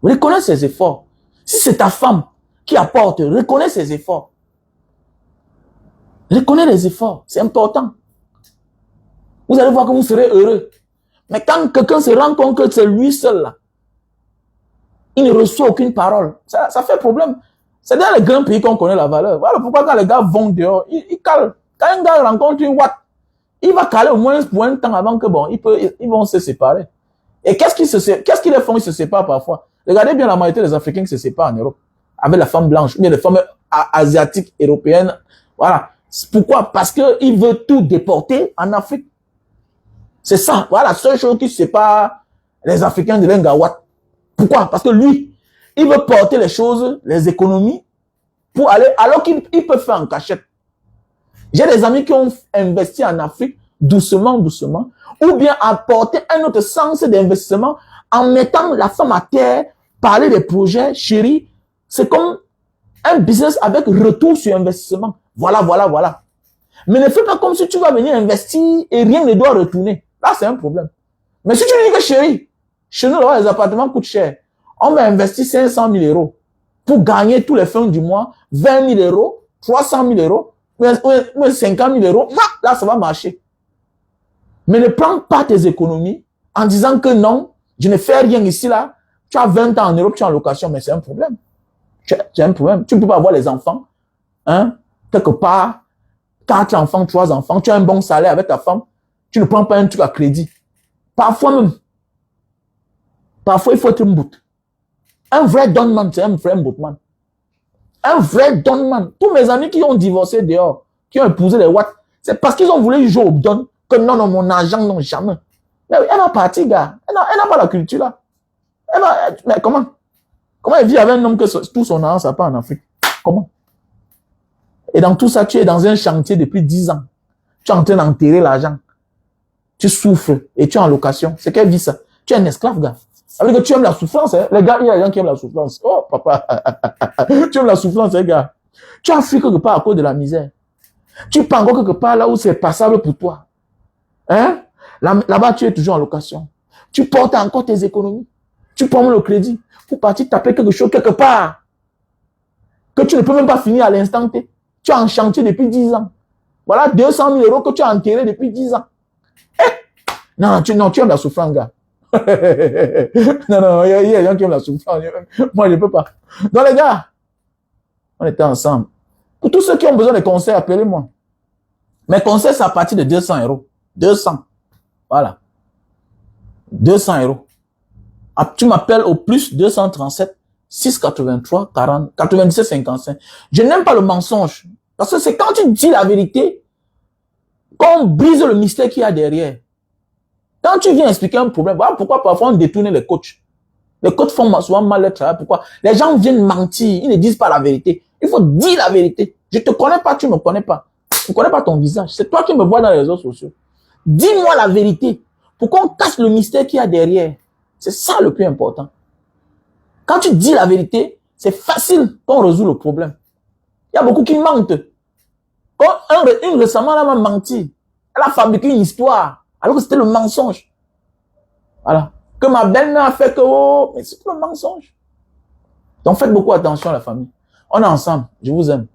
Vous reconnaissez ses efforts. Si c'est ta femme qui apporte, reconnais ses efforts. Reconnais les efforts. C'est important. Vous allez voir que vous serez heureux. Mais quand quelqu'un se rend compte que c'est lui seul là, il ne reçoit aucune parole. Ça fait problème. C'est dans les grands pays qu'on connaît la valeur. Voilà pourquoi quand les gars vont dehors, ils calent. Quand un gars rencontre une Watt, il va caler au moins pour un temps avant que bon, ils vont se séparer. Et qu'est-ce qu'ils les font? Ils se séparent parfois. Regardez bien la majorité des Africains qui se séparent en Europe. Avec la femme blanche, ou bien les femmes asiatiques, européennes. Voilà. Pourquoi? Parce qu'ils veulent tout déporter en Afrique. C'est ça. Voilà la seule chose qui sépare les Africains de l'Engawat. Pourquoi? Parce que lui, il veut porter les choses, les économies, pour aller, alors qu'il peut faire en cachette. J'ai des amis qui ont investi en Afrique, doucement, doucement, ou bien apporter un autre sens d'investissement en mettant la femme à terre, parler des projets, chérie. C'est comme un business avec retour sur investissement. Voilà, voilà, voilà. Mais ne fais pas comme si tu vas venir investir et rien ne doit retourner. Là, c'est un problème. Mais si tu dis que chérie, chez nous, là, les appartements coûtent cher. On va investir 500 000 euros pour gagner tous les fins du mois 20 000 euros, 300 000 euros, ou 50 000 euros. Là, ça va marcher. Mais ne prends pas tes économies en disant que non, je ne fais rien ici, là. Tu as 20 ans en Europe, tu es en location, mais c'est un problème. C'est un problème. Tu ne peux pas avoir les enfants, hein, quelque part, 4 enfants, 3 enfants, tu as un bon salaire avec ta femme, tu ne prends pas un truc à crédit. Parfois même, il faut être un bout. Un vrai donman, c'est un vrai boutman. Un vrai donman. Tous mes amis qui ont divorcé dehors, qui ont épousé les Watts, c'est parce qu'ils ont voulu jouer au don, que non, non, mon argent, non, jamais. Mais elle va partir, gars. Elle n'a pas la culture, là. Mais comment? Comment elle vit avec un homme que tout son argent, ça part en Afrique? Comment? Et dans tout ça, tu es dans un chantier depuis 10 ans. Tu es en train d'enterrer l'argent. Tu souffres et tu es en location. C'est quelle vie ça? Tu es un esclave, gars. Ça veut dire que tu aimes la souffrance, hein? Les gars, il y a des gens qui aiment la souffrance. Oh, papa. Tu aimes la souffrance, hein, gars? Tu as fui quelque part à cause de la misère. Tu pars encore quelque part là où c'est passable pour toi. Hein? Là-bas, tu es toujours en location. Tu portes encore tes économies. Tu prends le crédit pour partir taper quelque chose quelque part. Que tu ne peux même pas finir à l'instant T. Tu es en chantier depuis 10 ans. Voilà 200 000 euros que tu as enterré depuis 10 ans. Non, tu aimes la souffrance, gars. non, il y a des gens qui aiment la souffrance. Moi, je ne peux pas. Donc, les gars, on était ensemble. Pour tous ceux qui ont besoin de conseils, appelez-moi. Mes conseils, c'est à partir de 200 euros. 200. Voilà. 200 euros. Tu m'appelles au plus 237 683 40 97 55. Je n'aime pas le mensonge. Parce que c'est quand tu dis la vérité qu'on brise le mystère qu'il y a derrière. Quand tu viens expliquer un problème, voilà pourquoi parfois on détourne les coachs. Les coachs font souvent mal leur travail. Pourquoi? Les gens viennent mentir. Ils ne disent pas la vérité. Il faut dire la vérité. Je te connais pas, tu me connais pas. Je ne connais pas ton visage. C'est toi qui me vois dans les réseaux sociaux. Dis-moi la vérité. pour qu'on casse le mystère qu'il y a derrière. C'est ça le plus important. Quand tu dis la vérité, c'est facile qu'on résout le problème. Il y a beaucoup qui mentent. Quand une récemment, elle m'a menti. Elle a fabriqué une histoire, alors que c'était le mensonge. Voilà. Que ma belle-mère a fait que, oh, mais c'est le mensonge. Donc faites beaucoup attention à la famille. On est ensemble. Je vous aime.